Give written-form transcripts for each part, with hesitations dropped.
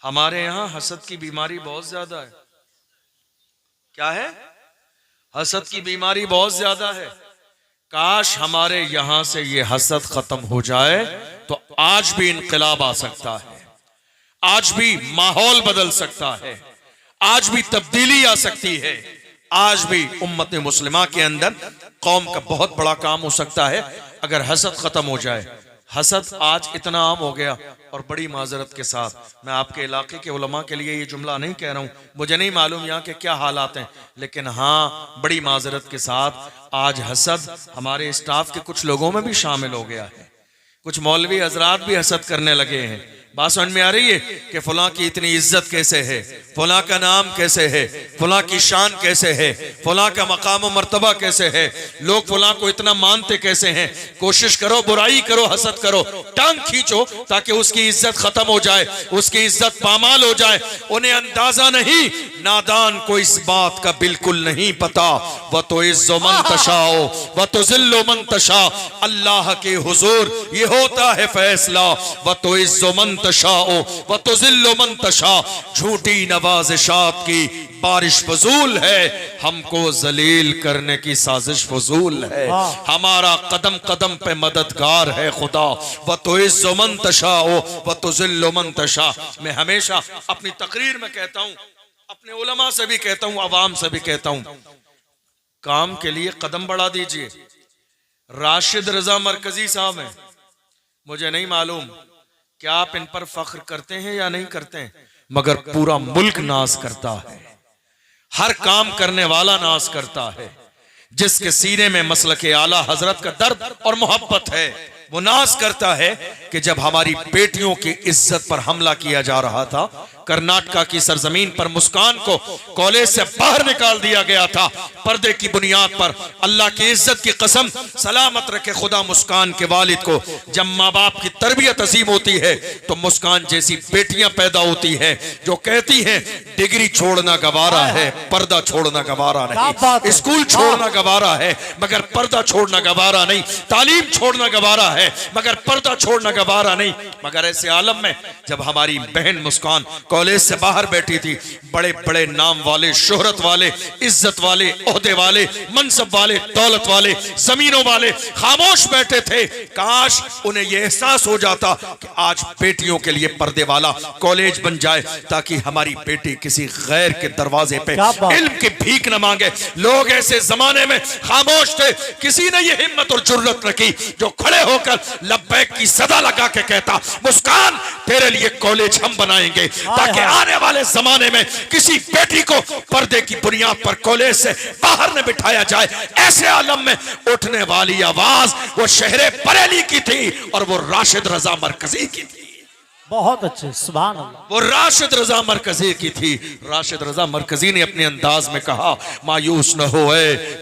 हमारे यहाँ हसद की बीमारी बहुत ज्यादा है। क्या है? हसद की बीमारी बहुत ज्यादा है। काश हमारे यहां से ये हसद खत्म हो जाए तो आज भी इनकलाब आ सकता है, आज भी माहौल बदल सकता है, आज भी तब्दीली आ सकती है, आज भी उम्मत मुस्लिमा के अंदर कौम का बहुत बड़ा काम हो सकता है अगर हसद खत्म हो जाए। हसद आज इतना आम हो गया, और बड़ी माजरत के साथ मैं आपके इलाके के उलमा के लिए ये जुमला नहीं कह रहा हूँ, मुझे नहीं मालूम यहाँ के क्या हालात हैं, लेकिन हाँ बड़ी माजरत के साथ आज हसद हमारे स्टाफ के कुछ लोगों में भी शामिल हो गया है। कुछ मौलवी हजरात भी हसद करने लगे हैं। बात समझ में आ रही है कि फलां की इतनी इज्जत कैसे है, फलां का नाम कैसे है, फलां की शान कैसे है, फलां का मकाम और मर्तबा कैसे है, लोग फलां को इतना मानते कैसे हैं। कोशिश करो, बुराई करो, हसद करो, टांग खींचो ताकि उसकी इज्जत खत्म हो जाए, उसकी इज्जत पामाल हो जाए। उन्हें अंदाजा नहीं, नादान को इस बात का बिल्कुल नहीं पता। वह तो इज्जो मन तशाओ वह तो जिल्लो मन तशा, अल्लाह के हुजूर ये होता है फैसला। वह तो इज्जो मन तशाओ वह तो जिल्लो मन तशा, झूठी नवाजिशात की बारिश फजूल है, हमको जलील करने की साजिश फजूल है, हमारा कदम कदम पे मददगार है खुदा। वह तो इज्जो मन तशाओ वह तो जिल्लो मन तशा। मैं हमेशा अपनी तकरीर में कहता हूं, अपने उलमा से भी कहता हूं, अवाम से भी कहता हूं, काम के लिए कदम बढ़ा दीजिए। राशिद रजा मरकजी साहब हैं, मुझे नहीं मालूम क्या आप इन पर फख्र करते हैं या नहीं करते हैं, मगर पूरा मुल्क नाज करता है, हर काम करने वाला नाज करता है। जिसके सीने में मसलके आला हजरत का दर्द और मोहब्बत है, वो नाज करता है कि जब हमारी बेटियों की इज्जत पर हमला किया जा रहा था, कर्नाटका की सरजमीन पर मुस्कान को कॉलेज से बाहर निकाल दिया गया था पर्दे की बुनियाद पर। अल्लाह की इज्जत की कसम, सलामत रखे खुदा मुस्कान के वालिद को। जब माँ बाप की तरबियत अजीम होती है तो मुस्कान जैसी बेटियां पैदा होती हैं जो कहती हैं डिग्री छोड़ना गवारा है, पर्दा छोड़ना गवारा नहीं, स्कूल छोड़ना गवारा है मगर पर्दा छोड़ना गवारा नहीं, तालीम छोड़ना गवारा है मगर पर्दा छोड़ना गवारा नहीं। मगर ऐसे आलम में जब हमारी बहन मुस्कान कॉलेज से बाहर बैठी थी, बड़े बड़े नाम वाले, शोहरत वाले, इज्जत वाले, ओहदे वाले, मनसब वाले, दौलत वाले, जमीनों वाले खामोश बैठे थे। काश उन्हें यह एहसास हो जाता कि आज बेटियों के लिए पर्दे वाला कॉलेज बन जाए ताकि हमारी बेटी किसी गैर के दरवाजे पे इल्म की भीख न मांगे। लोग ऐसे जमाने में खामोश थे, किसी ने यह हिम्मत और जुर्रत न की जो खड़े होकर लब्बैक की सदा लगा के कहता मुस्कान तेरे लिए कॉलेज हम बनाएंगे ताकि आने वाले जमाने में किसी बेटी को पर्दे की बुनियाद पर कॉलेज से बाहर न बिठाया जाए। ऐसे आलम में उठने वाली आवाज वो शहरे बरेली की थी और वो राशिद रजा मरकजी की थी। बहुत अच्छे, सुभान अल्लाह। वो राशिद रजा मरकजी की थी। राशिद रजा मरकजी ने अपने अंदाज में कहा, मायूस न हो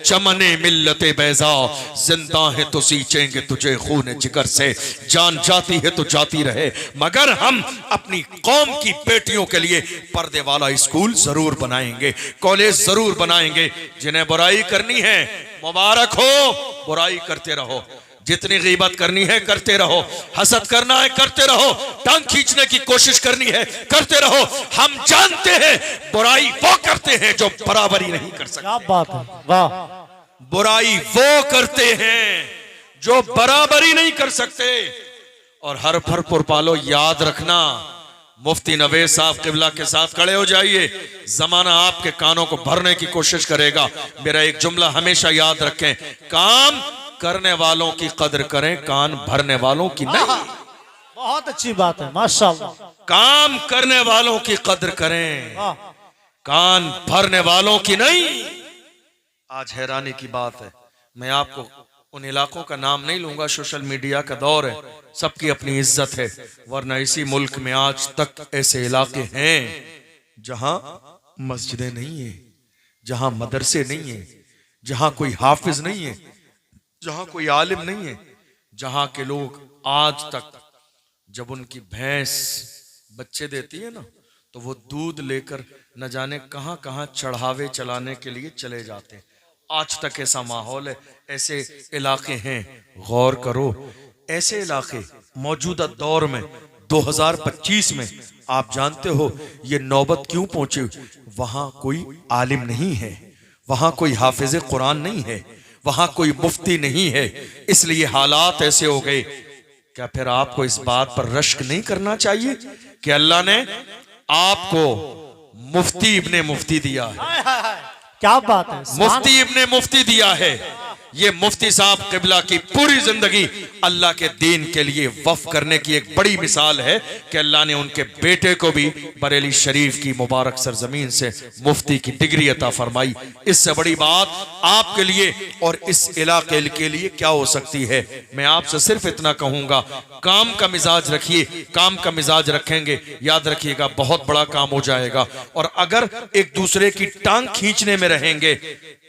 चमने मिल्लते बैजा, जिंदा है तो सींचेंगे तुझे खून जिगर से, जान जाती है तो जाती रहे मगर हम अपनी कौम की बेटियों के लिए पर्दे वाला स्कूल जरूर बनाएंगे, कॉलेज जरूर बनाएंगे। जिन्हें बुराई करनी है मुबारक हो, बुराई करते रहो, जितनी गीबत करनी है करते रहो, हसद करना है करते रहो, टांग खींचने की कोशिश करनी है करते रहो। हम जानते हैं बुराई वो करते हैं जो बराबरी नहीं कर सकते। क्या बात है, वाह। बुराई वो करते हैं जो बराबरी नहीं कर सकते। और हर फर पुरपालो याद रखना, मुफ्ती नवेद साहब किबला के साथ खड़े हो जाइए, जमाना आपके कानों को भरने की कोशिश करेगा। मेरा एक जुमला हमेशा याद रखें, काम करने वालों की कदर करें, कान भरने वालों की नहीं। बहुत अच्छी बात है, माशाअल्लाह। काम करने वालों की कदर करें, कान भरने वालों की नहीं। आज हैरानी की बात है, मैं आपको उन इलाकों का नाम नहीं लूंगा, सोशल मीडिया का दौर है, सबकी अपनी इज्जत है, वरना इसी मुल्क में आज तक ऐसे इलाके हैं जहां मस्जिदें नहीं है, जहां मदरसे नहीं है, जहां कोई हाफिज नहीं है, जहां कोई आलिम नहीं है, जहां के लोग आज तक जब उनकी भैंस बच्चे देती है ना तो वो दूध लेकर न जाने कहां कहां चढ़ावे चलाने के लिए चले जाते हैं। आज तक ऐसा माहौल है, ऐसे इलाके हैं। गौर करो, ऐसे इलाके मौजूदा दौर में 2025 में आप जानते हो ये नौबत क्यों पहुंची? वहां कोई आलिम नहीं है, वहां कोई हाफिज कुरान नहीं है, वहां कोई मुफ्ती नहीं है, इसलिए हालात ऐसे हो गए। क्या फिर आपको इस बात पर रश्क नहीं करना चाहिए कि अल्लाह ने आपको मुफ्ती इब्ने मुफ्ती दिया है? हाय हाय हाय, क्या बात है, सुभान मुफ्ती इब्ने मुफ्ती दिया है। ये मुफ्ती साहब किबला की पूरी जिंदगी अल्लाह के दीन के लिए वफ करने की एक बड़ी मिसाल है कि अल्लाह ने उनके बेटे को भी बरेली शरीफ की मुबारक सरजमीन से मुफ्ती की डिग्री अता फरमाई। इससे बड़ी बात आपके लिए और इस इलाके के लिए क्या हो सकती है? मैं आपसे सिर्फ इतना कहूंगा, काम का मिजाज रखिए, काम का मिजाज रखेंगे, याद रखिएगा बहुत बड़ा काम हो जाएगा। और अगर एक दूसरे की टांग खींचने में रहेंगे,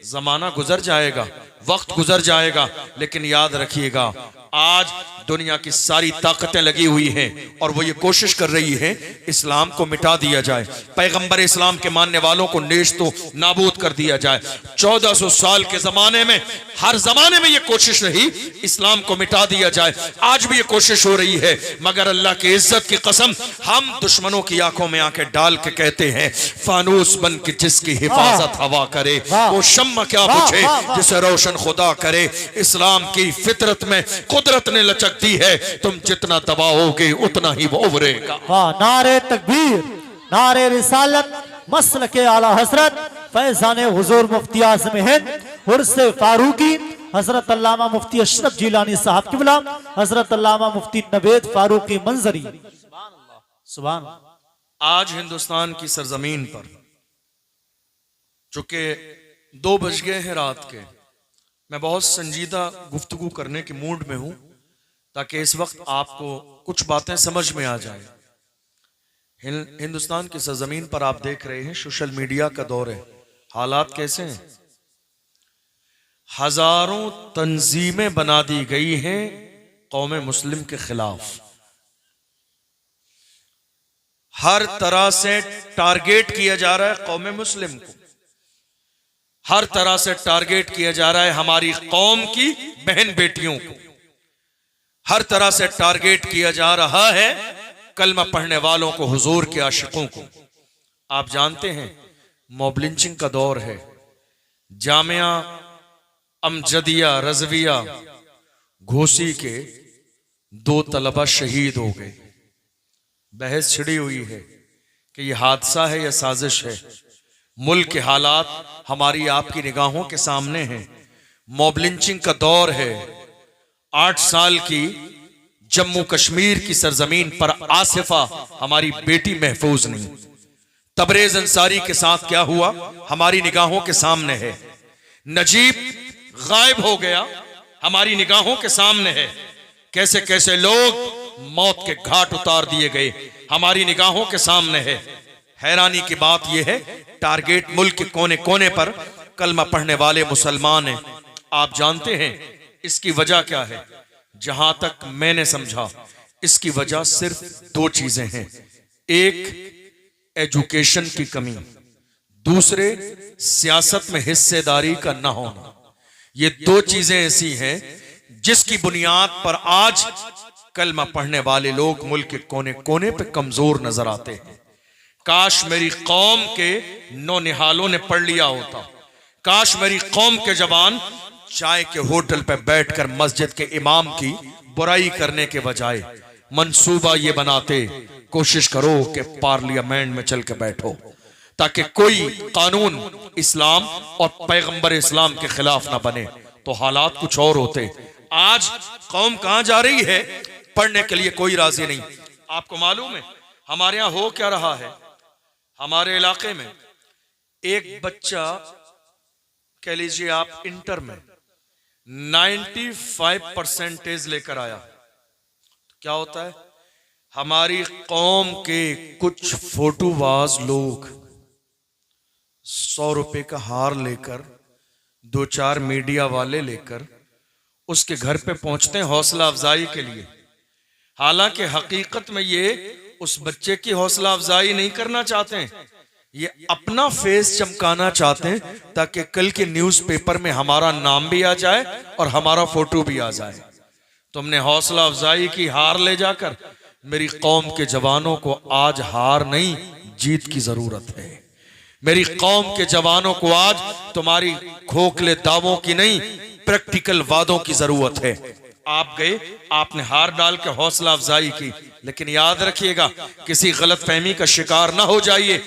जमाना गुजर जाएगा, वक्त गुजर जाएगा, लेकिन याद रखिएगा आज दुनिया की सारी ताकतें लगी हुई हैं और वो ये कोशिश कर रही हैं इस्लाम को मिटा दिया जाए, पैगंबर इस्लाम के मानने वालों को नेस्तो नाबूद कर दिया जाए। 1400 साल के जमाने में हर जमाने में ये कोशिश रही इस्लाम को मिटा दिया जाए, आज भी ये कोशिश हो रही है। मगर अल्लाह की इज्जत की कसम, हम दुश्मनों की आंखों में आंखें डाल के कहते हैं, फानूस बन के जिसकी हिफाजत हवा करे, वो शम्मा क्या बुझे जिसे रोशन खुदा करे। इस्लाम की फितरत में कुदरत ने लचक दी है, तुम जितना दबाओगे उतना ही वो उभरेगा। वाह, नारे तकबीर, नारे रिसालत, मसलके आला हजरत फैजान हुजूर मुफ्ती आज़म हिंद उर्स फारूकी हजरत अल्लामा मुफ्ती अशरफ जिलानी साहब किबला, हजरत अल्लामा मुफ्ती नवेद फारूकी मंजरी। सुभान अल्लाह। आज हिंदुस्तान की सरजमीन पर चूंकि 2 बज गए हैं रात के, मैं बहुत संजीदा गुफ्तगू करने के मूड में हूं ताकि इस वक्त आपको कुछ बातें समझ में आ जाए। हिंदुस्तान की सरजमीन पर आप देख रहे हैं सोशल मीडिया का दौर है, हालात कैसे हैं? हजारों तंजीमें बना दी गई हैं कौम मुस्लिम के खिलाफ, हर तरह से टारगेट किया जा रहा है कौम मुस्लिम को, हर तरह से टारगेट किया जा रहा है हमारी कौम की बहन बेटियों को, हर तरह से टारगेट किया जा रहा है कलमा पढ़ने वालों को, हुजूर के आशिकों को। आप जानते हैं मॉब लिंचिंग का दौर है। जामिया अमजदिया रजविया घोसी के 2 तलबा शहीद हो गए। बहस छिड़ी हुई है कि यह हादसा है या साजिश है। मुल्क के हालात हमारी आपकी निगाहों के सामने हैं। मॉब लिंचिंग का दौर है। 8 साल की जम्मू कश्मीर की सरजमीन पर आसिफा हमारी बेटी महफूज नहीं। तबरेज अंसारी के साथ क्या हुआ हमारी निगाहों के सामने है। नजीब गायब हो गया, हमारी निगाहों के सामने है। कैसे कैसे लोग मौत के घाट उतार दिए गए, हमारी निगाहों के सामने है। हैरानी की बात यह है टारगेट मुल्क के कोने कोने पर कलमा पढ़ने वाले मुसलमान हैं। आप जानते हैं इसकी वजह क्या है? जहां तक मैंने समझा इसकी वजह सिर्फ 2 चीजें हैं। एक एजुकेशन की कमी, दूसरे सियासत में हिस्सेदारी का न होना। ये 2 चीजें ऐसी हैं जिसकी बुनियाद पर आज कलमा पढ़ने वाले लोग मुल्क के कोने कोने पे कमजोर नजर आते हैं। काश मेरी कौम के नौनिहालों ने पढ़ लिया होता, काश मेरी कौम के जवान चाय के होटल पर बैठकर मस्जिद के इमाम की बुराई करने के बजाय मंसूबा ये बनाते, कोशिश करो कि पार्लियामेंट में चल के बैठो ताकि कोई कानून इस्लाम और पैगंबर इस्लाम के खिलाफ ना बने, तो हालात कुछ और होते। आज कौम कहां जा रही है? पढ़ने के लिए कोई राजी नहीं। आपको मालूम है हमारे यहां हो क्या रहा है? हमारे इलाके में एक बच्चा, कह लीजिए आप, इंटर में 95% लेकर आया। क्या होता है? हमारी कौम के कुछ फोटोबाज लोग 100 रुपए का हार लेकर, 2-4 मीडिया वाले लेकर उसके घर पे पहुंचते हैं हौसला अफजाई के लिए। हालांकि हकीकत में ये उस बच्चे की हौसला अफजाई नहीं करना चाहते हैं, ये अपना फेस चमकाना चाहते हैं ताकि कल के न्यूज़पेपर में हमारा नाम भी आ जाए और हमारा फोटो भी आ जाए। तुमने हौसला अफजाई की हार ले जाकर मेरी कौम के जवानों को आज हार नहीं जीत की जरूरत है। मेरी कौम के जवानों को आज तुम्हारी खोखले दावों की नहीं प्रैक्टिकल वादों की जरूरत है। आप गए, आपने हार डाल के हौसला अफजाई की, लेकिन याद रखिएगा किसी गलत फहमी का शिकार ना हो जाइए।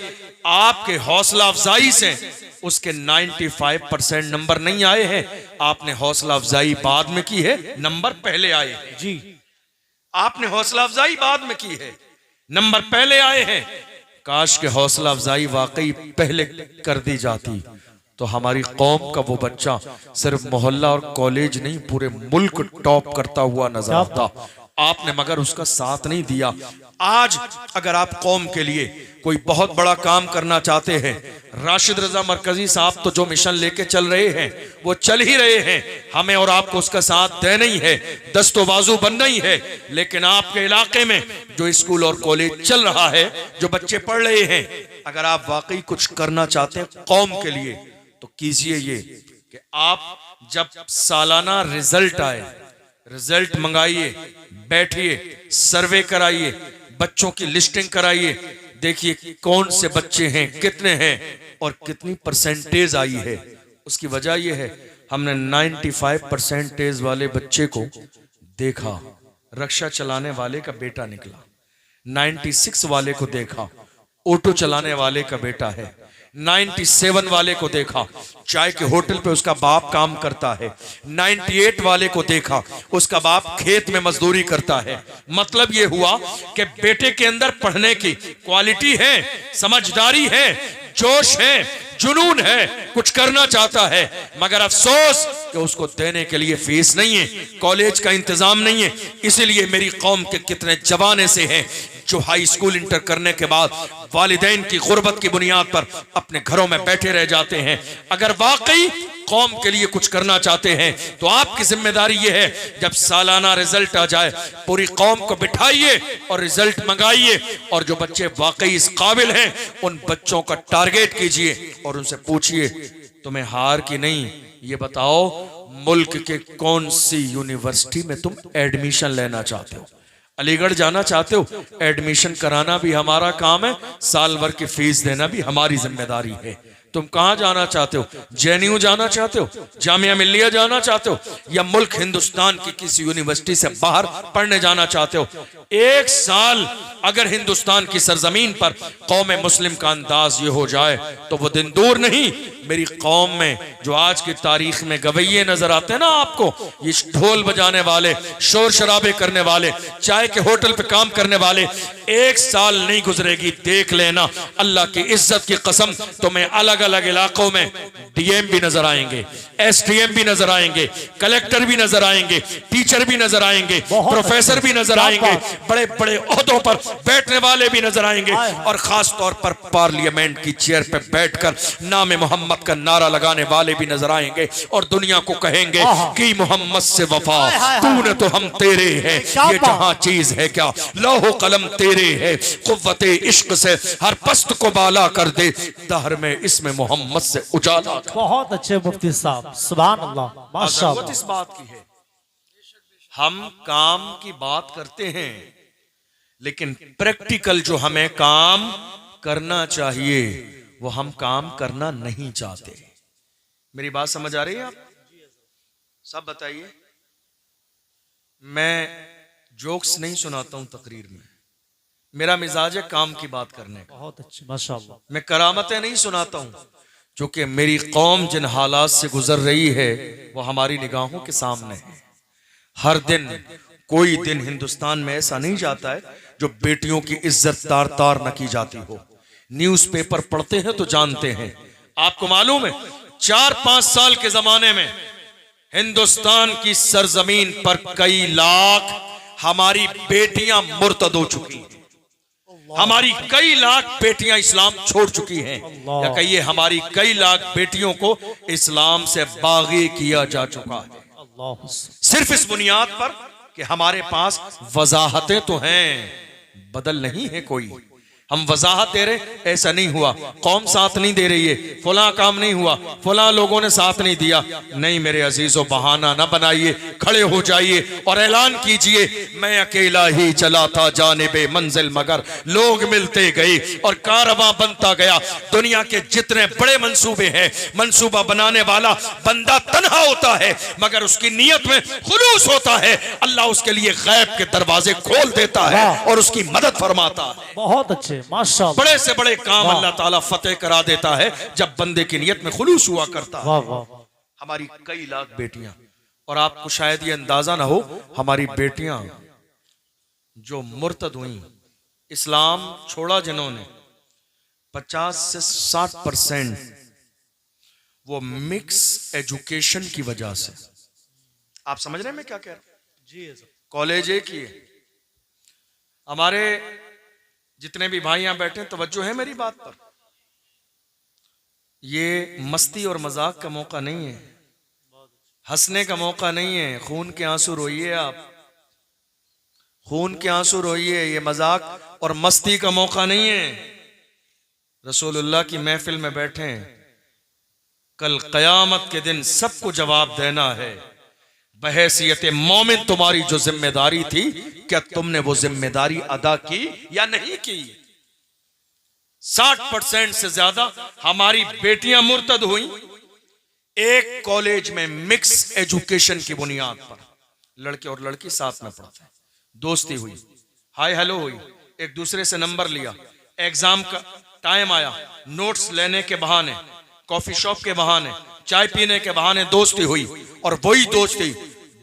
आपके हौसला अफजाई से उसके 95% नंबर नहीं आए हैं, आपने हौसला अफजाई बाद में की है, नंबर पहले आए हैं। जी, आपने हौसला अफजाई बाद में की है, नंबर पहले आए हैं। काश के हौसला अफजाई वाकई पहले कर दी जाती तो हमारी कौम का वो बच्चा सिर्फ मोहल्ला और कॉलेज नहीं पूरे मुल्क टॉप करता हुआ नजर आता। आपने मगर उसका साथ नहीं दिया। आज अगर आप कौम के लिए कोई बहुत बड़ा काम करना चाहते हैं, राशिद रजा मरकजी साहब तो जो मिशन लेके चल रहे हैं वो चल ही रहे हैं, हमें और आपको उसका साथ देना ही है, दस्तो बाजू बनना ही है। लेकिन आपके इलाके में जो स्कूल और कॉलेज चल रहा है, जो बच्चे पढ़ रहे हैं, अगर आप वाकई कुछ करना चाहते हैं कौम के लिए तो कीजिए ये कि आप जब सालाना रिजल्ट आए, रिजल्ट मंगाइए, बैठिए, सर्वे कराइए, बच्चों की लिस्टिंग कराइए, देखिए कौन से बच्चे हैं, कितने हैं और कितनी परसेंटेज आई है। उसकी वजह यह है हमने 95% वाले बच्चे को देखा, रक्षा चलाने वाले का बेटा निकला। 96 वाले को देखा, ऑटो चलाने वाले का बेटा है। 97 वाले को देखा, चाय के होटल पे उसका बाप काम करता है। 98 वाले को देखा, उसका बाप खेत में मजदूरी करता है। मतलब ये हुआ कि बेटे के अंदर पढ़ने की क्वालिटी है, समझदारी है, जोश है, जुनून है, कुछ करना चाहता है, मगर अफसोस कि उसको देने के लिए फीस नहीं है, कॉलेज का इंतजाम नहीं है। इसीलिए मेरी कौम के कितने जवान ऐसे हैं जो हाई स्कूल इंटर करने के बाद वालिदैन की गुर्बत की बुनियाद पर अपने घरों में बैठे रह जाते हैं। अगर वाकई कौम के लिए कुछ करना चाहते हैं तो आपकी जिम्मेदारी यह है, जब सालाना रिजल्ट आ जाए पूरी कौम को बिठाइए और रिजल्ट मंगाइए, और जो बच्चे वाकई इस काबिल हैं उन बच्चों का टारगेट कीजिए और उनसे पूछिए तुम्हें हार की नहीं, ये बताओ मुल्क के कौन सी यूनिवर्सिटी में तुम एडमिशन लेना चाहते हो। अलीगढ़ जाना चाहते हो, एडमिशन कराना भी हमारा काम है, साल भर की फीस देना भी हमारी जिम्मेदारी है। तुम कहां जाना चाहते हो, जेएनयू जाना चाहते हो, जामिया मिल्लिया जाना चाहते हो, या मुल्क हिंदुस्तान की किसी यूनिवर्सिटी से बाहर पढ़ने जाना चाहते हो। एक साल अगर हिंदुस्तान की सरजमीन पर कौम मुस्लिम का अंदाज ये हो जाए तो वो दिन दूर नहीं, मेरी कौम में जो आज की तारीख में गवैये नजर आते हैं ना आपको, ये ढोल बजाने वाले, शोर शराबे करने वाले, चाय के होटल पे काम करने वाले, एक साल नहीं गुजरेगी, देख लेना अल्लाह की इज्जत की कसम तुम्हें अलग अलग इलाकों में डीएम भी नजर आएंगे, एसडीएम भी नजर आएंगे, कलेक्टर भी नजर आएंगे, टीचर भी नजर आएंगे, प्रोफेसर भी नजर आएंगे, बड़े बड़े ओहदों पर बैठने वाले भी नजर आएंगे, और खास तौर पर पार्लियामेंट की चेयर पे बैठकर नाम मोहम्मद का नारा लगाने वाले भी नजर आएंगे और दुनिया को कहेंगे कि मोहम्मद से वफा, तूने तो हम तेरे हैं, ये जहां चीज है क्या, लौह कलम तेरे है, कुव्वते इश्क से हर पस्त को बाला कर दे, दहर में इसमें मोहम्मद से उजाला कर। बहुत अच्छे मुफ्ती साहब, सुभान अल्लाह, माशाअल्लाह। इस बात की है, हम काम की बात करते हैं लेकिन प्रैक्टिकल जो हमें काम करना चाहिए वो हम काम करना नहीं चाहते। मेरी बात समझ आ रही है आप सब? बताइए, मैं जोक्स नहीं सुनाता हूं तकरीर में, मेरा मिजाज है काम की बात करने का। बहुत अच्छे, माशाअल्लाह। मैं करामतें नहीं सुनाता हूं, क्योंकि मेरी कौम जिन हालात से गुजर रही है वो हमारी निगाहों के सामने है। हर दिन कोई दिन हिंदुस्तान में ऐसा नहीं जाता है जो बेटियों की इज्जत तार तार न की जाती हो। न्यूज़पेपर पढ़ते हैं तो जानते हैं। आपको मालूम है 4-5 साल के जमाने में हिंदुस्तान की सरजमीन पर कई लाख हमारी बेटियां मुर्तद हो चुकी हैं, हमारी कई लाख बेटियां इस्लाम छोड़ चुकी हैं, या कहिए हमारी कई लाख बेटियों को इस्लाम से बागी किया जा चुका है, सिर्फ इस बुनियाद पर कि हमारे पास वजाहतें तो हैं, बदल नहीं है कोई। हम वजाहत दे रहे, ऐसा नहीं हुआ, कौम साथ नहीं दे रही है, फला काम नहीं हुआ, फला लोगों ने साथ नहीं दिया। नहीं मेरे अजीजों, बहाना ना बनाइए, खड़े हो जाइए और ऐलान कीजिए, मैं अकेला ही चला था जानिबे मंजिल, मगर लोग मिलते गए और कारवां बनता गया। दुनिया के जितने बड़े मंसूबे हैं, मंसूबा बनाने वाला बंदा तन्हा होता है, मगर उसकी नीयत में खुलूस होता है, अल्लाह उसके लिए गैब के दरवाजे खोल देता है और उसकी मदद फरमाता है। बहुत अच्छे, माशाअल्लाह। बड़े से बड़े काम अल्लाह ताला फतेह करा देता है जब बंदे की नियत में खुलूस हुआ करता है। वाह वाह। हमारी कई लाख बेटियां, और आपको शायद ये अंदाजा ना हो, हमारी बेटियां जो मुर्तद हुई, इस्लाम छोड़ा जिन्होंने, 50 से 60% वो मिक्स एजुकेशन की वजह से। आप समझ रहे हैं मैं क्या कह रहा हूं? जी कॉलेज एक ही है। हमारे जितने भी भाई यहां बैठे, तवज्जो है मेरी बात पर, ये मस्ती और मजाक का मौका नहीं है, हंसने का मौका नहीं है। खून के आंसू रोइए, आप खून के आंसू रोइए, ये मजाक और मस्ती का मौका नहीं है। रसूलुल्लाह की महफिल में बैठे हैं, कल कयामत के दिन सबको जवाब देना है। बहैसियत मोमिन तुम्हारी जो जिम्मेदारी थी, क्या तुमने वो जिम्मेदारी अदा की या नहीं की? 60% से ज्यादा हमारी बेटियां मुर्तद हुई एक कॉलेज में मिक्स एजुकेशन की बुनियाद पर। लड़के और लड़की साथ में पढ़ते, दोस्ती हुई, हाय हेलो हुई, एक दूसरे से नंबर लिया, एग्जाम का टाइम आया, नोट्स लेने के बहाने, कॉफी शॉप के बहाने, चाय पीने के बहाने दोस्ती हुई, और वही दोस्ती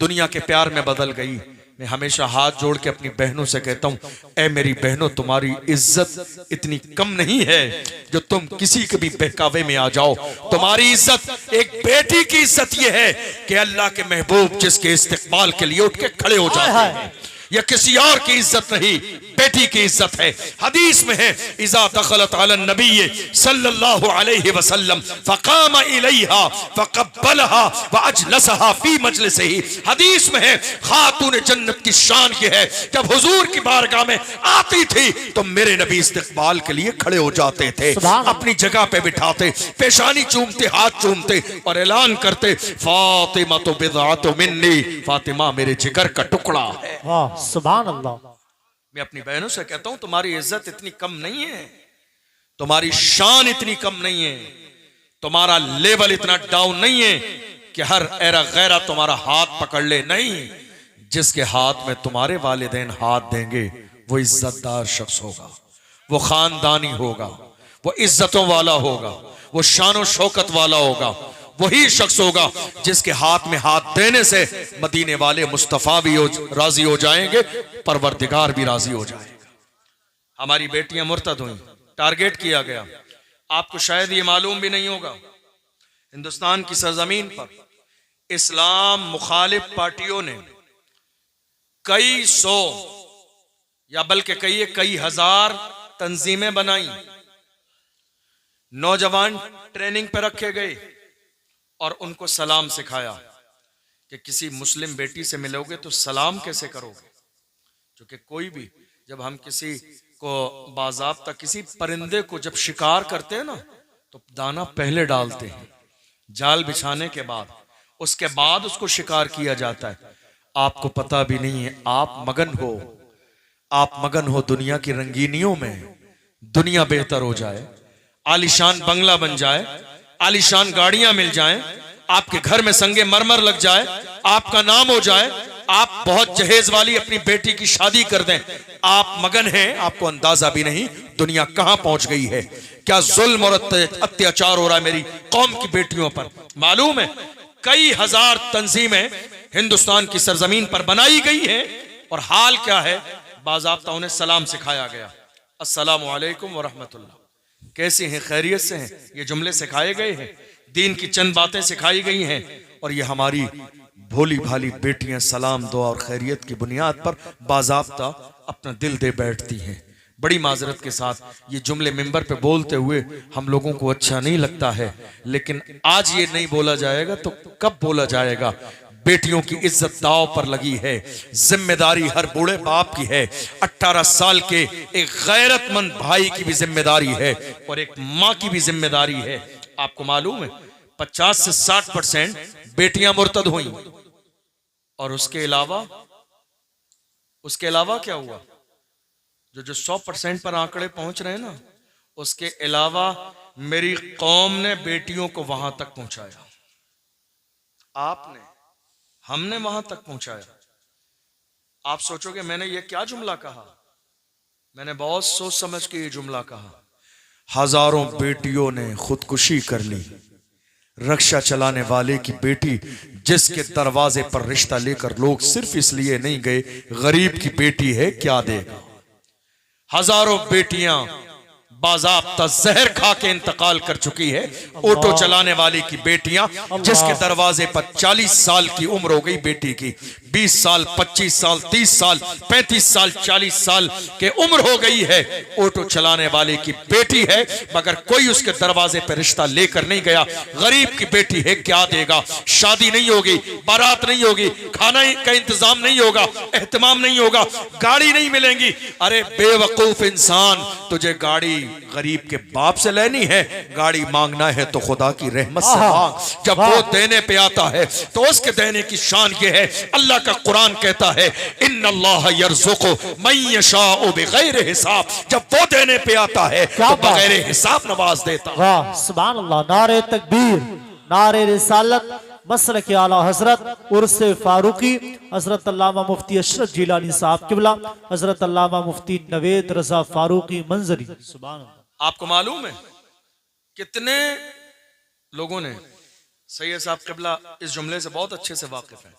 दुनिया के प्यार में बदल गई। मैं हमेशा हाथ जोड़ के अपनी बहनों से कहता हूं, ऐ मेरी बहनों, तुम्हारी इज्जत इतनी कम नहीं है जो तुम किसी के भी बहकावे में आ जाओ। तुम्हारी इज्जत, एक बेटी की इज्जत यह है कि अल्लाह के महबूब जिसके इस्तिकबाल के लिए उठ के खड़े हो जाते हैं। यह किसी और की इज्जत नहीं, बेटी की इज्जत है। हदीस में है, इज़ा दखलत अला नबी सल्लल्लाहु अलैहि वसल्लम फकाम इलैहा फक़ब्बलहा व अजलसहा फी मजलिसिही। हदीस में है, खातून जन्नत की शान ये है, जब हुजूर की बारगाह में आती थी तो मेरे नबी इस्तिकबाल के लिए खड़े हो जाते थे, अपनी जगह पे बिठाते, पेशानी चूमते, हाथ चूमते और ऐलान करते, फातिमा तो बिदअतु मिन्नी, फातिमा मेरे जिगर का टुकड़ा है। वाह, सुभान अल्लाह। मैं अपनी बहनों से कहता हूं, तुम्हारी इज्जत इतनी कम नहीं है, तुम्हारी शान इतनी कम नहीं है, तुम्हारा लेवल इतना डाउन नहीं है कि हर एरा गैरा तुम्हारा हाथ पकड़ ले। नहीं, जिसके हाथ में तुम्हारे वालिदैन हाथ देंगे वो इज्जतदार शख्स होगा, वो खानदानी होगा, वो इज्जतों वाला होगा, वो शान शौकत वाला होगा। वही शख्स होगा जिसके हाथ में हाथ देने से मदीने वाले मुस्तफा भी राजी हो जाएंगे, परवरदिगार भी राजी हो जाएगा। हमारी बेटियां मुर्तद हुई, टारगेट किया गया। आपको शायद ये मालूम भी नहीं होगा, हिंदुस्तान की सरजमीन पर इस्लाम मुखालिफ पार्टियों ने कई सौ या बल्कि कई हजार तंजीमें बनाई। नौजवान ट्रेनिंग पर रखे गए और उनको सलाम सिखाया कि किसी मुस्लिम बेटी से मिलोगे तो सलाम कैसे करोगे। क्योंकि कोई भी, जब हम किसी को बाज़ाब्ता किसी परिंदे को जब शिकार करते हैं ना, तो दाना पहले डालते हैं, जाल बिछाने के बाद, उसके बाद उसको शिकार किया जाता है। आपको पता भी नहीं है, आप मगन हो दुनिया की रंगीनियों में। दुनिया बेहतर हो जाए, आलीशान बंगला बन जाए, आलीशान गाड़ियां मिल जाएं, आपके घर में संगे मरमर लग जाए, आपका नाम हो जाए, आप बहुत जहेज वाली अपनी बेटी की शादी कर दें, आप मगन हैं, आपको अंदाजा भी नहीं दुनिया कहां पहुंच गई है, क्या जुल्म और अत्याचार हो रहा है मेरी कौम की बेटियों पर। मालूम है, कई हजार तंजीमें हिंदुस्तान की सरजमीन पर बनाई गई हैं, और हाल क्या है, बाज़ाब्ता उन्हें सलाम सिखाया गया, अस्सलामु अलैकुम व रहमतुल्लाह, कैसे हैं, खैरियत से हैं, ये जुमले सिखाए गए हैं, दीन की चंद बातें सिखाई गई हैं। और ये हमारी भोली भाली बेटियां सलाम, दुआ और खैरियत की बुनियाद पर बाज़ाब्ता अपना दिल दे बैठती हैं। बड़ी माजरत के साथ ये जुमले मिंबर पे बोलते हुए हम लोगों को अच्छा नहीं लगता है, लेकिन आज ये नहीं बोला जाएगा तो कब बोला जाएगा। बेटियों की इज्जत दांव पर लगी है। जिम्मेदारी हर बूढ़े बाप की है। 18 साल के एक गैरतमंद भाई की भी जिम्मेदारी है और एक माँ की भी जिम्मेदारी है। आपको मालूम है 50 से 60% बेटियां मुर्तद हुई और उसके अलावा क्या हुआ? जो 100% पर आंकड़े पहुंच रहे हैं ना, उसके अलावा मेरी कौम ने बेटियों को वहां तक पहुंचाया। हमने वहां तक पहुंचाया। आप सोचोगे मैंने ये क्या जुमला कहा? मैंने बहुत सोच समझ के ये जुमला कहा। हजारों बेटियों ने खुदकुशी कर ली। रक्षा चलाने वाले की बेटी जिसके दरवाजे पर रिश्ता लेकर लोग सिर्फ इसलिए नहीं गए गरीब की बेटी है, क्या देगा? हजारों बेटियां बाज़ाब्ता जहर खा के इंतकाल कर चुकी है। ऑटो चलाने वाली की बेटियां जिसके दरवाजे पर 40 साल की उम्र हो गई बेटी की, 20 साल 25 साल 30 साल 35 साल 40 साल के उम्र हो गई है, ऑटो चलाने वाले की बेटी है, मगर कोई उसके दरवाजे पर रिश्ता लेकर नहीं गया। गरीब की बेटी है, क्या देगा? शादी नहीं होगी, बारात नहीं होगी, खाना का इंतजाम नहीं होगा, एहतमाम नहीं होगा, गाड़ी नहीं मिलेंगी। अरे बेवकूफ इंसान, तुझे गाड़ी गरीब के बाप से लेनी है? गाड़ी मांगना है तो खुदा की रहमत से मांग। जब वो देने पे आता है तो उसके देने की शान ये है। अल्लाह का कुरान कहता है इन्नल्लाह यर्ज़ुक़ु मन यशाअ बिग़ैर हिसाब। जब वो देने पे आता है तो बगैर हिसाब नवाज देता है। वाह सुभान अल्लाह। नारे तकबीर, नारे रिसालत, मसलक के आला हजरत उर्स फारूकी हजरत अल्लामा मुफ्ती अशरफ जिलानी साहब किबला, हजरत अल्लामा मुफ्ती नवेद रजा फारूकी मंजरी। सुभान अल्लाह। आपको मालूम है कितने लोगों ने, सैयद साहब किबला इस जुमले से बहुत अच्छे से वाकिफ हैं,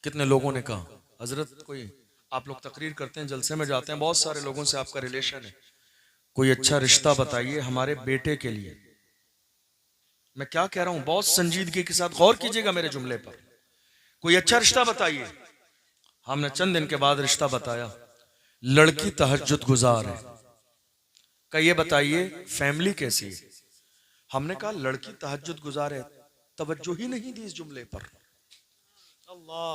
कितने लोगों ने कहा हजरत कोई आप लोग तकरीर करते हैं, जलसे में जाते हैं, बहुत सारे लोगों से आपका रिलेशन है, कोई अच्छा रिश्ता बताइए हमारे बेटे के लिए। मैं क्या कह रहा हूं, बहुत संजीदगी के साथ गौर कीजिएगा मेरे जुमले पर। कोई अच्छा रिश्ता बताइए। हमने चंद दिन के बाद रिश्ता बताया, लड़की तहज्जुद गुजार है। का ये बताइए फैमिली कैसी है? हमने कहा लड़की तहज्जुद गुजार है। तवज्जो ही नहीं दी इस जुमले पर,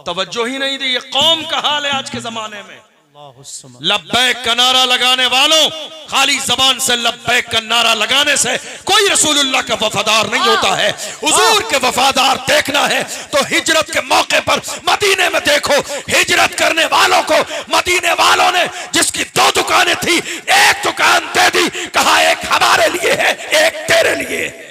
तवज्जो ही नहीं दी। ये कौम का हाल है आज के जमाने में। लब्बैक का नारा लगाने वालों, खाली जबान से लब्बैक का नारा लगाने से कोई रसूलुल्लाह का वफादार नहीं होता है। हुजूर के वफादार देखना है तो हिजरत के मौके पर मदीने में देखो। हिजरत करने वालों को मदीने वालों ने जिसकी 2 दुकानें थी, एक दुकान दे दी, कहा एक हमारे लिए है, एक तेरे लिए है।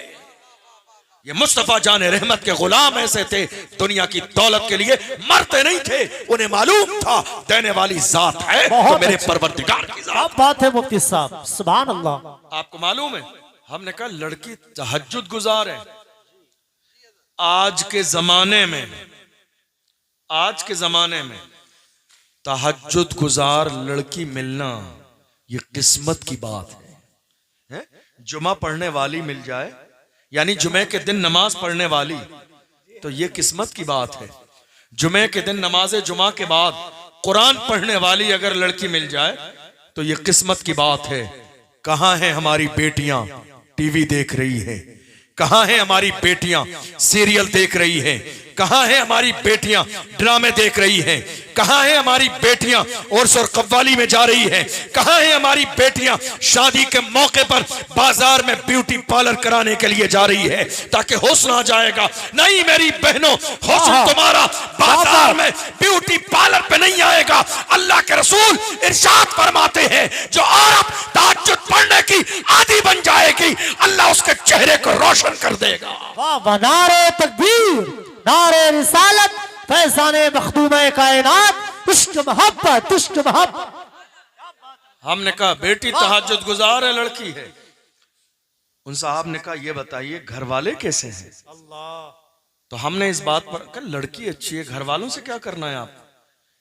ये मुस्तफा जाने रहमत के गुलाम ऐसे थे, दुनिया की दौलत के लिए मरते नहीं थे। उन्हें मालूम था देने वाली जात है तो मेरे परवरदिगार की जात। बात है मुफ्ती साहब, सुभान अल्लाह। आपको मालूम है हमने कहा लड़की तहज्जुद गुजार है। आज के जमाने में तहज्जुद गुजार लड़की मिलना ये किस्मत की बात है। जुमा पढ़ने वाली मिल जाए, यानी जुमे के दिन नमाज पढ़ने वाली, तो ये किस्मत की बात है। जुमे के दिन नमाज जुमा के बाद कुरान पढ़ने वाली अगर लड़की मिल जाए तो ये किस्मत की बात है। कहां है हमारी बेटियां टीवी देख रही है? कहां है हमारी बेटियां सीरियल देख रही हैं? कहां है हमारी बेटियां ड्रामे देख रही हैं? कहां है हमारी बेटियां उर्स और कव्वाली में जा रही हैं? कहां है हमारी बेटियां शादी के मौके पर बाजार में ब्यूटी पार्लर कराने के लिए जा रही है ताकि हुस्न आ जाएगा? नहीं मेरी बहनों, हुस्न तुम्हारा बाजार में ब्यूटी पार्लर पे नहीं आएगा। अल्लाह के रसूल इरशाद फरमाते हैं जो औरत तहज्जुद पढ़ने की आदी बन जाएगी अल्लाह उसके चेहरे को रोशन कर देगा। वाह, नारे तकबीर, नारे रिसालत, फैज़ाने मखदूमे कायनात, इश्क मोहब्बत, इश्क मोहब्बत। हमने कहा बेटी तहज्जुद गुजार है, लड़की है। उन साहब ने कहा ये बताइए घर वाले कैसे हैं? तो हमने इस बात पर कहा लड़की अच्छी है, घर वालों से क्या करना है? आप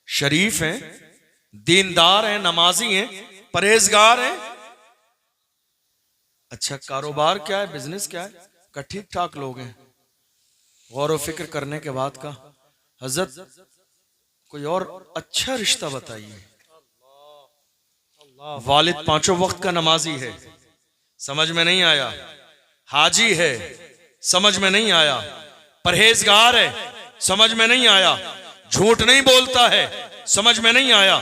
शरीफ हैं, दीनदार हैं, नमाजी हैं, परहेजगार हैं। अच्छा कारोबार क्या है, बिजनेस क्या है? का ठीक ठाक लोग हैं। गौर व फिक्र करने के बाद का हजरत कोई और अच्छा रिश्ता बताइए। वालिद 5 वक्त का नमाजी है, समझ में नहीं आया। हाजी है, समझ में नहीं आया। परहेजगार है, समझ में नहीं आया। झूठ नहीं बोलता है, समझ में नहीं आया।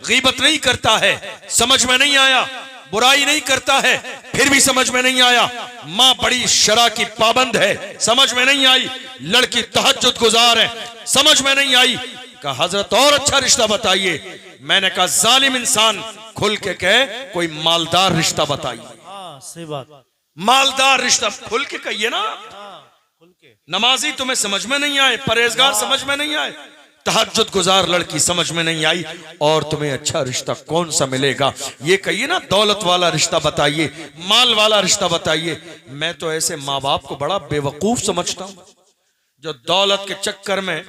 गीबत नहीं करता है, समझ में नहीं आया। बुराई नहीं करता है, फिर भी समझ में नहीं आया। माँ बड़ी शरा की पाबंद है, समझ में नहीं आई। लड़की तहज्जुद गुजार है, समझ में नहीं आई। कहा हजरत और अच्छा रिश्ता बताइए। मैंने कहा जालिम इंसान खुल के कहे कोई मालदार रिश्ता बताइए। हाँ, सही बात। मालदार रिश्ता खुल के कहिए ना। नमाजी तुम्हें समझ में नहीं आए, परहेजगार समझ में नहीं आए, तहज्जुद गुजार लड़की समझ में नहीं आई, और तुम्हें अच्छा रिश्ता कौन सा मिलेगा? ये कहिए ना दौलत वाला रिश्ता बताइए, माल वाला रिश्ता बताइए। मैं तो ऐसे माँ बाप को बड़ा बेवकूफ समझता हूं जो दौलत के चक्कर में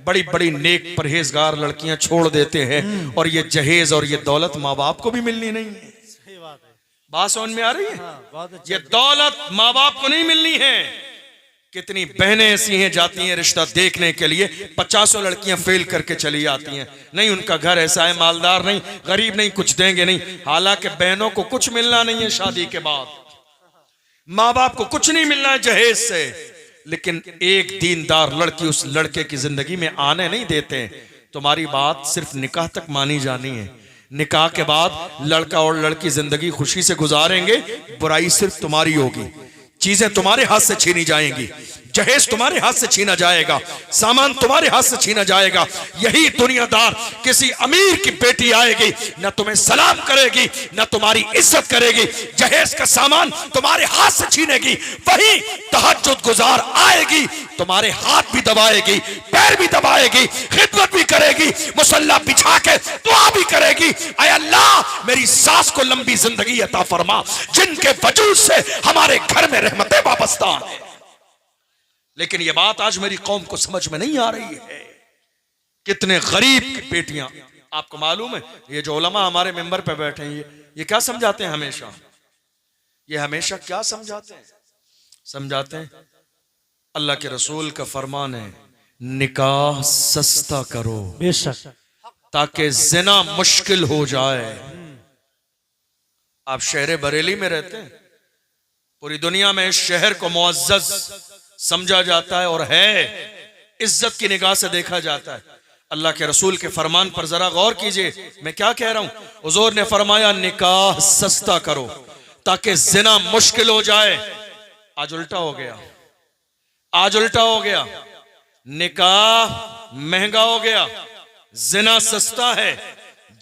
बड़ी बड़ी नेक परहेजगार लड़कियां छोड़ देते हैं, और ये जहेज और ये दौलत माँ बाप को भी मिलनी नहीं है। सही बात है। बात समझ में आ रही है? बहुत अच्छा। ये दौलत माँ बाप को नहीं मिलनी है। कितनी बहनें ऐसी हैं जाती हैं रिश्ता देखने के लिए, 50 लड़कियां फेल करके चली आती हैं। नहीं उनका घर ऐसा है, मालदार नहीं, गरीब नहीं, कुछ देंगे नहीं। हालांकि बहनों को कुछ मिलना नहीं है शादी के बाद, माँ बाप को कुछ नहीं मिलना है जहेज से, लेकिन एक दीनदार लड़की उस लड़के की जिंदगी में आने नहीं देते। तुम्हारी बात सिर्फ निकाह तक मानी जानी है। निकाह के बाद लड़का और लड़की जिंदगी खुशी से गुजारेंगे, बुराई सिर्फ तुम्हारी होगी। चीजें तुम्हारे हाथ से छीनी जाएंगी, जहेज तुम्हारे हाथ से छीना जाएगा, सामान तुम्हारे हाथ से छीना जाएगा। यही दुनियादार किसी अमीर की बेटी आएगी, न तुम्हें सलाम करेगी, न तुम्हारी इज्जत करेगी, जहेज का सामान तुम्हारे हाथ से छीनेगी। वही तहज्जुद गुजार आएगी, तुम्हारे हाथ भी दबाएगी, पैर भी दबाएगी, खिदमत भी करेगी, मुसल्ला बिछा के दुआ भी करेगी, ऐ अल्लाह मेरी सास को लंबी जिंदगी अता फरमा, जिनके वजूद से हमारे घर में रहमतें वाबस्ता है। लेकिन यह बात आज मेरी कौम को समझ में नहीं आ रही है। कितने गरीब की बेटियां, आपको मालूम है ये जो उलमा हमारे मेंबर पे बैठे हैं, ये क्या समझाते हैं हमेशा? ये हमेशा क्या समझाते हैं? समझाते हैं अल्लाह के रसूल का फरमान है, निकाह सस्ता करो बेशक, ताकि जिना मुश्किल हो जाए। आप शहर बरेली में रहते हैं, पूरी दुनिया में इस शहर को मुअज्जज समझा जाता है और है, इज्जत की निगाह से देखा जाता है। अल्लाह के रसूल के फरमान पर जरा गौर कीजिए, मैं क्या कह रहा हूं। हुजूर ने फरमाया निकाह सस्ता करो ताकि जिना मुश्किल हो जाए। आज उल्टा हो गया, आज उल्टा हो गया। निकाह महंगा हो गया, जिना सस्ता है।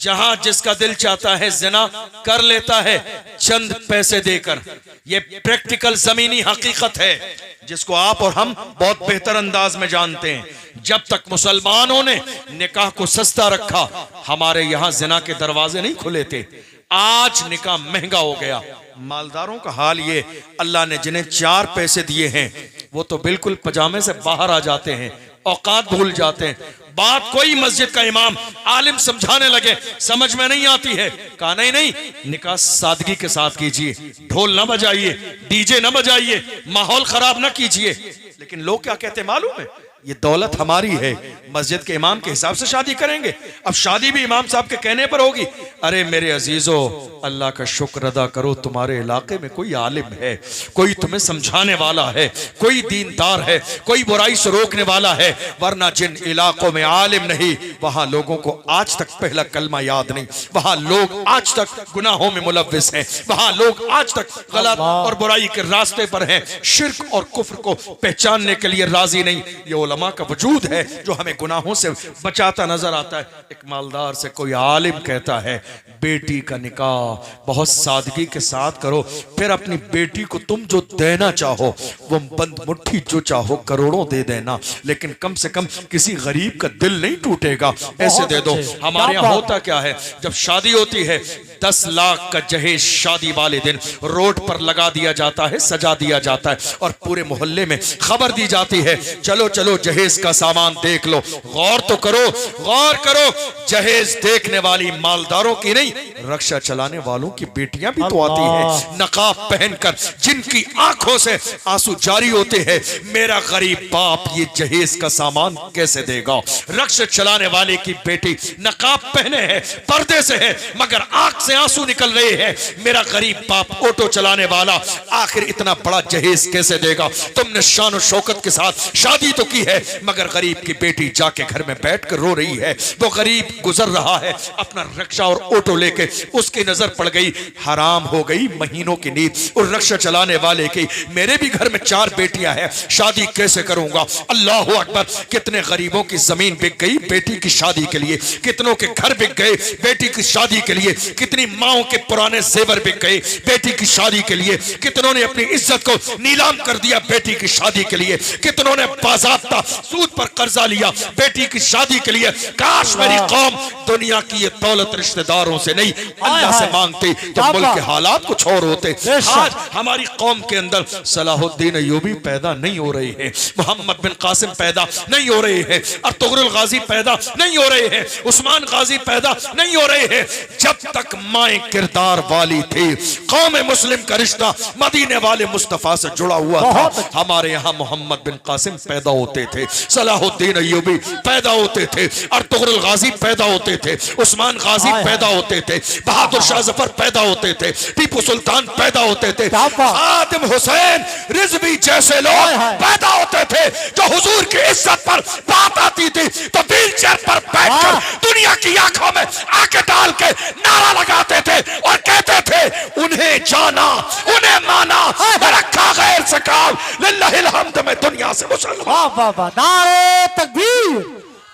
जहां जिसका दिल चाहता है जिना कर लेता है चंद पैसे देकर। यह प्रैक्टिकल जमीनी हकीकत है जिसको आप और हम बहुत बेहतर अंदाज में जानते हैं। जब तक मुसलमानों ने निकाह को सस्ता रखा, हमारे यहां जिना के दरवाजे नहीं खुले थे। आज निकाह महंगा हो गया। मालदारों का हाल ये, अल्लाह ने जिन्हें 4 पैसे दिए हैं वो तो बिल्कुल पजामे से बाहर आ जाते हैं, औकात भूल जाते हैं। बात कोई मस्जिद का इमाम आलिम समझाने लगे, समझ में नहीं आती है। कहा नहीं नहीं, निकाह सादगी के साथ कीजिए, ढोल ना बजाइए, डीजे ना बजाइए, माहौल खराब ना कीजिए। लेकिन लोग क्या कहते हैं मालूम है? ये दौलत हमारी है, मस्जिद के इमाम के हिसाब से शादी करेंगे, अब शादी भी इमाम साहब के कहने पर होगी। अरे मेरे अजीजों, अल्लाह का शुक्र अदा करो तुम्हारे इलाके में कोई आलिम है, कोई तुम्हें समझाने वाला है, कोई दीनदार है, कोई बुराई से रोकने वाला है। वरना जिन इलाकों में आलिम नहीं, वहां लोगों को आज तक पहला कलमा याद नहीं, वहां लोग आज तक गुनाहों में मुलव्विस हैं, वहां लोग आज तक गलत और बुराई के रास्ते पर हैं, शिर्क और कुफ्र को पहचानने के लिए राजी नहीं। ये उलमा का वजूद है जो हमें गुनाहों से बचाता नजर आता है। एक मालदार से कोई आलिम कहता है बेटी का निकाह बहुत सादगी के साथ करो, फिर अपनी बेटी को तुम जो देना चाहो वो बंद मुट्ठी जो चाहो करोड़ों दे देना, लेकिन कम से कम किसी गरीब का दिल नहीं टूटेगा, ऐसे दे दो। हमारे यहाँ होता क्या है, जब शादी होती है 10 लाख का जहेज शादी वाले दिन रोड पर लगा दिया जाता है, सजा दिया जाता है, और पूरे मोहल्ले में खबर दी जाती है, चलो चलो जहेज का सामान देख लो। गौर तो करो, गौर करो, जहेज देखने वाली मालदारों की नहीं रक्षा चलाने वालों की बेटियां भी तो आती हैं नकाब पहनकर, जिनकी आंखों से आंसू जारी होते हैं। मेरा गरीब बाप ये जहेज का सामान कैसे देगा? रक्षा चलाने वाले की बेटी नकाब पहने हैं, पर्दे से है, मगर आंख से आंसू निकल रहे हैं। मेरा गरीब बाप ऑटो चलाने वाला आखिर इतना बड़ा जहेज कैसे देगा? तुमने शान और शौकत के साथ शादी तो की है, मगर गरीब की बेटी जाके घर में बैठकर रो रही है। वो गरीब गुजर रहा है अपना रक्षा और ऑटो लेके, उसकी नजर पड़ गई, हराम हो गई महीनों की नींद और रक्षा चलाने वाले की। मेरे भी घर में 4 बेटियां हैं, शादी कैसे करूंगा? अल्लाह अकबर। कितने गरीबों की जमीन बिक गई बेटी की शादी के लिए, कितनों के घर बिक गए बेटी की शादी के लिए, कितनी माओं के पुराने जेवर बिक गए बेटी की शादी के लिए, कितनों ने अपनी इज्जत को नीलाम कर दिया बेटी की शादी के लिए, कितनों ने बाज़ाब्ता सूद पर कर्जा लिया बेटी की शादी के लिए। काश मेरी कौम दुनिया की ये दौलत रिश्तेदारों से नहीं अल्लाह से मांगती तो मुल्क के हालात कुछ और होते। आज हमारी कौम के अंदर सलाहुद्दीन अय्यूबी पैदा नहीं हो रहे हैं, मोहम्मद बिन कासिम पैदा नहीं हो रहे हैं, अर्तुगरुल गाजी पैदा नहीं हो रहे हैं, उस्मान गाजी पैदा नहीं हो रहे हैं। जब तक माए किरदार वाली थी, कौम मुस्लिम का रिश्ता मदीने वाले मुस्तफा से जुड़ा हुआ था। हमारे यहाँ मोहम्मद बिन कासिम पैदा होते थे, सलाहुद्दीन अय्यूबी पैदा होते थे, अर्तुगरुल गाजी पैदा होते थे, उस्मान गाजी पैदा होते थे, बहादुर शाह जफर पैदा होते थे, टीपू सुल्तान पैदा होते थे, खादिम हुसैन रिजवी जैसे लोग पैदा होते थे, जो हुजूर की इज्जत पर बात आती थी तो व्हील चेयर पर बैठकर दुनिया की आंखों में आंखें डाल के नारा लगाते थे और कहते थे उन्हें जाना उन्हें माना, रखा गैर से काम, लिल्लाहिल हम्द में दुनिया से मुसलमान। नारे तकबीर,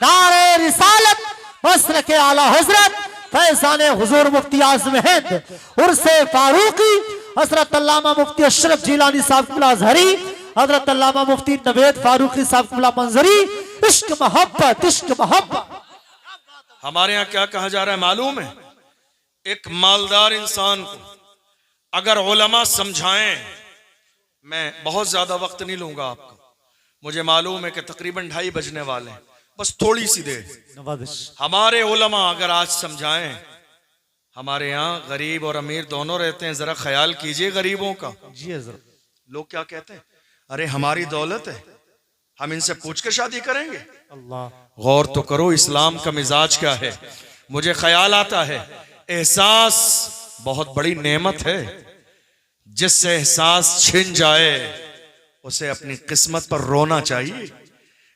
नारे रिसालत, मसलक के आला हजरत फैजान हुजूर मुफ्ती आज़म हिंद उर्से फारूकी हजरत अल्लामा मुफ्ती अशरफ जिलानी साहब क़िबला अज़हरी, हजरत अल्लामा मुफ्ती नवेद फारूकी साहब क़िबला मंजरी। इश्क मोहब्बत, इश्क मोहब्बत। हमारे यहाँ क्या कहा जा रहा है मालूम है? एक मालदार इंसान को अगर उलमा समझाएं, मैं बहुत ज्यादा वक्त नहीं लूंगा आपको, मुझे मालूम है कि तकरीबन 2:30 बजने वाले हैं, बस थोड़ी सी देर। हमारे उलमा अगर आज समझाएं, हमारे यहाँ गरीब और अमीर दोनों रहते हैं, जरा ख्याल कीजिए गरीबों का। जी हज़रत। लोग क्या कहते हैं? अरे हमारी दौलत है, हम इनसे पूछ के शादी करेंगे। अल्लाह, गौर तो करो इस्लाम का मिजाज क्या है। मुझे ख्याल आता है एहसास बहुत बड़ी नेमत है, जिससे एहसास छिन जाए उसे अपनी किस्मत पर रोना चाहिए।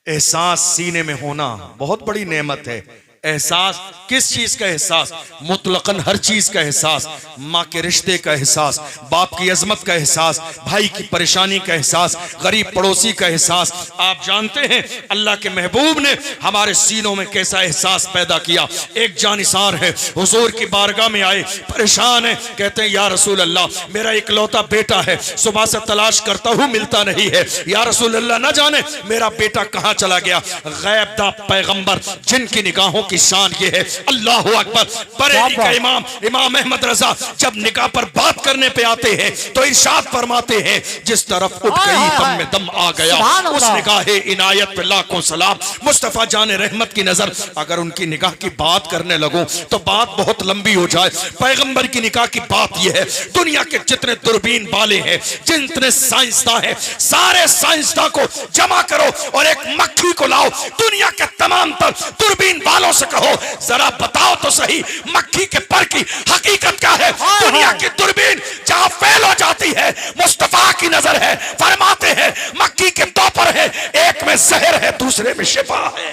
एहसास सीने में होना बहुत बड़ी नेमत है। एहसास किस चीज का एहसास? मुतलकन हर चीज का एहसास, माँ के रिश्ते का एहसास, बाप की अजमत का एहसास, भाई की परेशानी का एहसास, गरीब पड़ोसी का एहसास। आप जानते हैं अल्लाह के महबूब ने हमारे सीनों में कैसा एहसास पैदा किया। एक जानिसार है, हुजूर की बारगाह में आए, परेशान है, कहते हैं या रसूल अल्लाह मेरा इकलौता बेटा है, सुबह से तलाश करता हूँ मिलता नहीं है, या रसूल अल्लाह न जाने मेरा बेटा कहाँ चला गया। गैब दा पैगंबर जिनकी निगाहों की शान ये है, अल्लाह अकबर। बरेली का इमाम इमाम अहमद रजा जब निकाह पर बात करने पे आते हैं तो इरशाद फरमाते हैं जिस तरफ उठ गई दम में दम आ गया, उस निगाह इनायत पे लाखों सलाम। मुस्तफा जान रहमत की नजर, अगर उनकी निगाह की बात करने लगूं तो बात बहुत लंबी हो जाए। पैगंबर की निगाह की बात यह है, दुनिया के जितने दूरबीन वाले हैं, जितने साइंसदान हैं, सारे साइंसदान को जमा करो और एक मक्खी को लाओ, दुनिया के तमाम तर दूरबीन वालों से कहो जरा बताओ तो सही मक्खी के पर की हकीकत क्या है। दुनिया की दूरबीन जहां फेल हो जाती है मुस्तफा की नजर है, फरमाते हैं मक्खी के दो पर है, एक में जहर है दूसरे में शिफा है।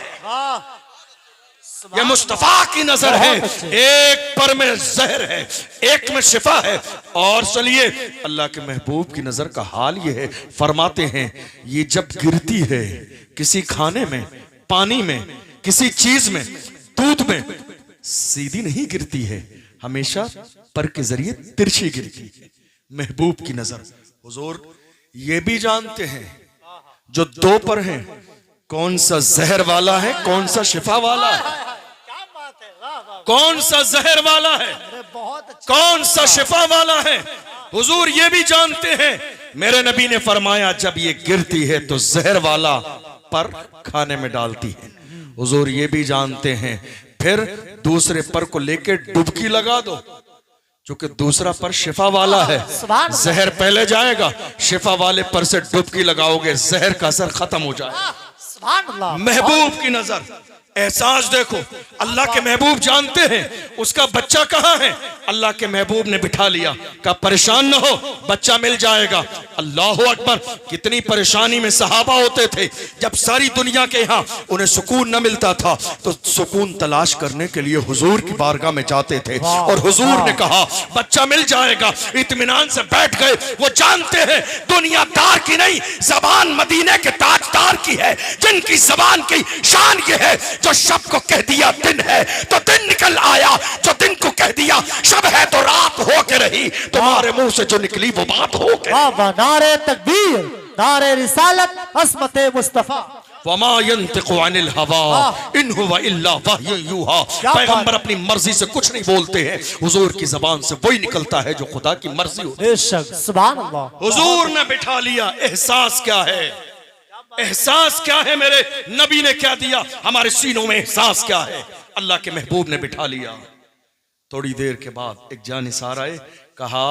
ये मुस्तफा की नजर है, एक पर में जहर है एक में शिफा है। और चलिए अल्लाह के महबूब की नजर का हाल ये है, फरमाते हैं ये जब गिरती है किसी खाने में, पानी में, किसी चीज में, दूध में, सीधी नहीं गिरती है, हमेशा पर के जरिए तिरछी गिरती है। महबूब की नजर। हुजूर ये भी जानते हैं जो दो पर हैं कौन सा जहर वाला है कौन सा शिफा वाला है, कौन सा जहर वाला है कौन सा शिफा वाला है। हुजूर ये भी जानते हैं, मेरे नबी ने फरमाया जब ये गिरती है तो जहर वाला पर खाने में डालती है। हुजूर ये भी जानते हैं फिर दूसरे पर को लेके डुबकी लगा दो चूंकि दूसरा पर शिफा वाला है, सुभान अल्लाह। जहर पहले जाएगा, शिफा वाले पर से डुबकी लगाओगे, जहर का असर खत्म हो जाएगा। सुभान अल्लाह। महबूब की नजर, एहसास देखो, अल्लाह के महबूब जानते हैं उसका बच्चा कहां है। अल्लाह के महबूब ने बिठा लिया, कहा परेशान न हो, बच्चा मिल जाएगा। अल्लाह अकबर, कितनी परेशानी में सहाबा होते थे। जब सारी दुनिया के यहाँ उन्हें सुकून न मिलता था तो सुकून तलाश करने के लिए हुजूर की बारगाह में जाते थे और हुजूर ने कहा बच्चा मिल जाएगा, इत्मीनान से बैठ गए। वो जानते हैं दुनियादार की नहीं, जबान मदीने के ताजदार की है, जिनकी जबान की शान ये है, जो शब को कह दिया दिन है तो दिन निकल आया, जो दिन को कह दिया शब है तो रात हो के रही, तुम्हारे मुंह से जो निकली वो बात हो के। नारे तकबीर, नारे रिसालत, अस्मत मुस्तफा। वमा यंतिकु अनिल हवा इन हुवा इल्ला वह्युन यूहा। पैगंबर अपनी मर्जी से कुछ नहीं बोलते हैं, हुजूर की जबान से वही निकलता है जो खुदा की मर्जी हो। बेशक, सुभान अल्लाह। हुजूर ने बिठा लिया। एहसास क्या है, एहसास क्या है, मेरे नबी ने क्या दिया हमारे सीनों में, एहसास क्या है। अल्लाह के महबूब ने बिठा लिया। थोड़ी देर के बाद एक जानिसार आए, कहा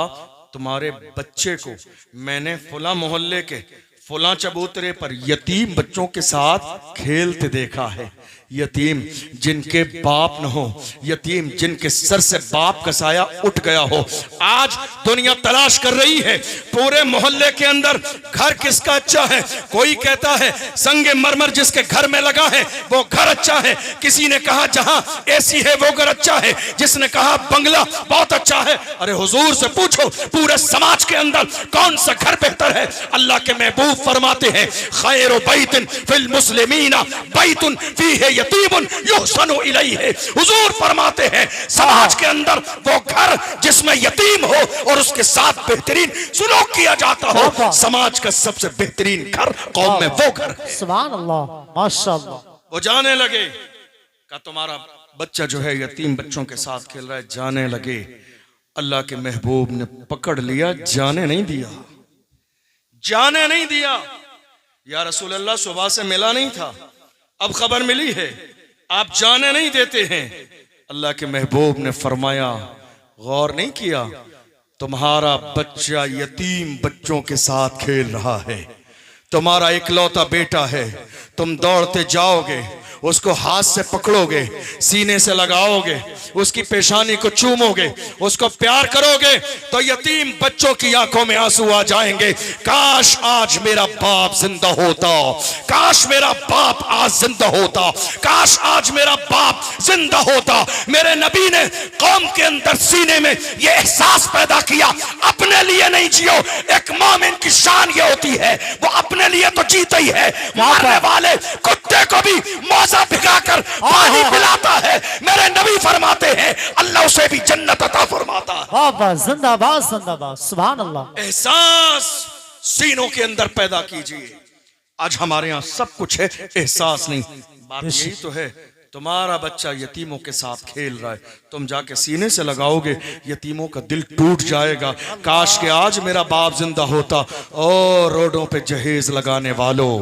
तुम्हारे बच्चे को मैंने फुला मोहल्ले के फुला चबूतरे पर यतीम बच्चों के साथ खेलते देखा है। यतीम जिनके बाप न हो, यतीम जिनके सर से बाप का साया उठ गया हो। आज दुनिया तलाश कर रही है पूरे मोहल्ले के अंदर घर किसका अच्छा है। कोई कहता है संगे मरमर जिसके घर में लगा है वो घर अच्छा है, किसी ने कहा जहां एसी है वो घर अच्छा है, जिसने कहा बंगला बहुत अच्छा है। अरे हुजूर से पूछो पूरे समाज के अंदर कौन सा घर बेहतर है। अल्लाह के महबूब फरमाते हैं खैरु बैतिन फिल मुस्लिमीना बैतुन फीहि यतीमुन युहसनु इलैहि। हुजूर फरमाते हैं समाज के अंदर वो घर जिसमें यतीम हो और उसके साथ बेहतरीन सुलूक किया जाता हो, समाज का सबसे बेहतरीन घर कौम में वो घर है। सुभान अल्लाह, माशाअल्लाह। वो जाने लगे का तुम्हारा बच्चा जो है यतीम बच्चों के साथ खेल रहा है। जाने लगे, अल्लाह के महबूब ने पकड़ लिया, जाने नहीं दिया, जाने नहीं दिया। या रसूल अल्लाह सुबह से मिला नहीं था, अब खबर मिली है, आप जाने नहीं देते हैं। अल्लाह के महबूब ने फरमाया गौर नहीं किया, तुम्हारा बच्चा यतीम बच्चों के साथ खेल रहा है, तुम्हारा इकलौता बेटा है, तुम दौड़ते जाओगे, उसको हाथ से पकड़ोगे, सीने से लगाओगे, उसकी पेशानी को चूमोगे, उसको प्यार करोगे तो यतीम बच्चों की आंखों में आंसू आ जाएंगे। काश आज मेरा बाप जिंदा होता, काश मेरा बाप आज जिंदा होता, काश आज मेरा बाप जिंदा होता। मेरे नबी ने कौम के अंदर सीने में यह एहसास पैदा किया, अपने लिए नहीं जियो। एक मोमिन की शान ये होती है वो अपने लिए तो जीता ही है, मरने वाले कुत्ते को भी मौजा भिगाकर पानी पिलाता है। मेरे नबी फरमाते हैं अल्लाह उसे भी जन्नत अता फरमाता है। बाबा जिंदाबाद, जिंदाबाद, सुभान अल्लाह। एहसास सीनों के अंदर पैदा कीजिए। आज हमारे यहाँ सब कुछ है, एहसास नहीं। बात यही तो है, तुम्हारा बच्चा यतीमों के साथ खेल रहा है, तुम जाके सीने से लगाओगे, यतीमों का दिल टूट जाएगा। काश के आज मेरा बाप जिंदा होता। और रोडों पे जहेज लगाने वालों,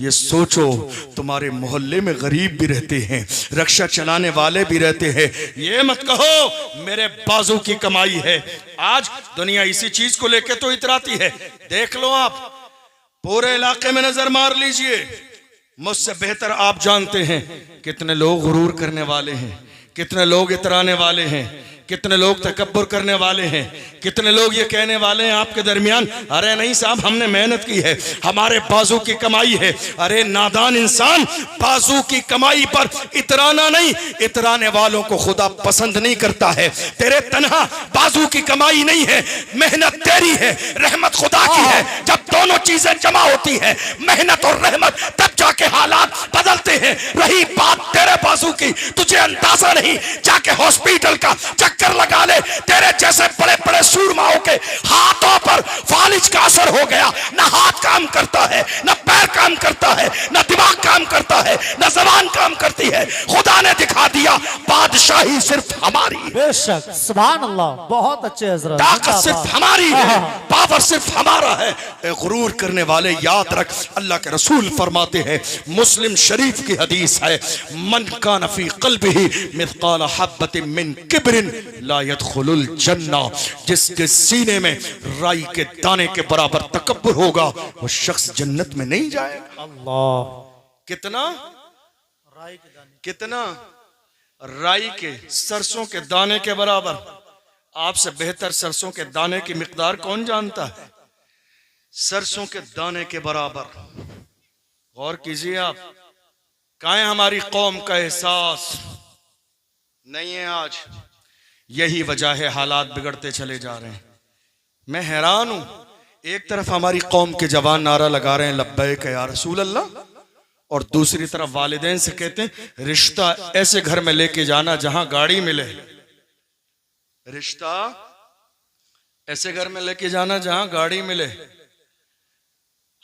ये सोचो तुम्हारे मोहल्ले में गरीब भी रहते हैं, रक्षा चलाने वाले भी रहते हैं। ये मत कहो मेरे बाजू की कमाई है। आज दुनिया इसी चीज को लेकर तो इतराती है। देख लो आप पूरे इलाके में नजर मार लीजिए, मुझसे बेहतर आप जानते हैं कितने लोग गुरूर करने वाले हैं, कितने लोग इतराने वाले हैं, कितने लोग तकब्बुर करने वाले हैं, कितने लोग ये कहने वाले हैं आपके दरमियान अरे नहीं साहब हमने मेहनत की है, हमारे बाजू की कमाई है। अरे नादान इंसान, बाजू की कमाई पर इतराना नहीं, इतराने वालों को खुदा पसंद नहीं करता है। तेरे तन्हा बाजू की कमाई नहीं है, मेहनत तेरी है, रहमत खुदा की है। जब दोनों चीजें जमा होती है, मेहनत और रहमत, तब जाके हालात बदलते हैं। रही बात तेरे बाजू की, तुझे अंदाजा नहीं, जाके हॉस्पिटल का चक्कर लगा ले। तेरे जैसे बड़े बड़े सूरमाओं के हाथों पर फालिज का असर हो गया, ना हाथ काम करता है, ना पैर काम करता है, ना दिमाग काम करता है, ना जबान काम करती है। खुदा ने दिखा दिया बादशाही सिर्फ हमारी है। बेशक, सुभान अल्लाह, बहुत अच्छे हजरत। ताकत सिर्फ हमारी है, पावर सिर्फ हमारा है। गुरूर करने वाले याद याद रख, अल्लाह के रसूल फरमाते हैं, मुस्लिम शरीफ की हदीस है, मन कान फी क़ल्बिही मिस्क़ाल हब्बतिन मिन किब्रिन ला यदखुलुल जन्ना, जिसके सीने में राई के दाने के बराबर तकब्बुर होगा वो शख्स जन्नत में नहीं जाएगा। अल्लाह। कितना? कितना? राई के, सरसों के दाने के बराबर। आपसे बेहतर सरसों के दाने की मिकदार कौन जानता है? सरसों के दाने के बराबर। गौर कीजिए आप, कहाँ है हमारी कौम का एहसास? नहीं है आज। यही वजह है हालात बिगड़ते चले जा रहे हैं। मैं हैरान हूं, एक तरफ हमारी कौम के जवान नारा लगा रहे हैं लब्बैक या रसूल अल्लाह, और दूसरी तरफ वालिदैन से कहते हैं रिश्ता ऐसे घर में लेके जाना जहां गाड़ी मिले। रिश्ता ऐसे घर में लेके जाना जहां गाड़ी मिले।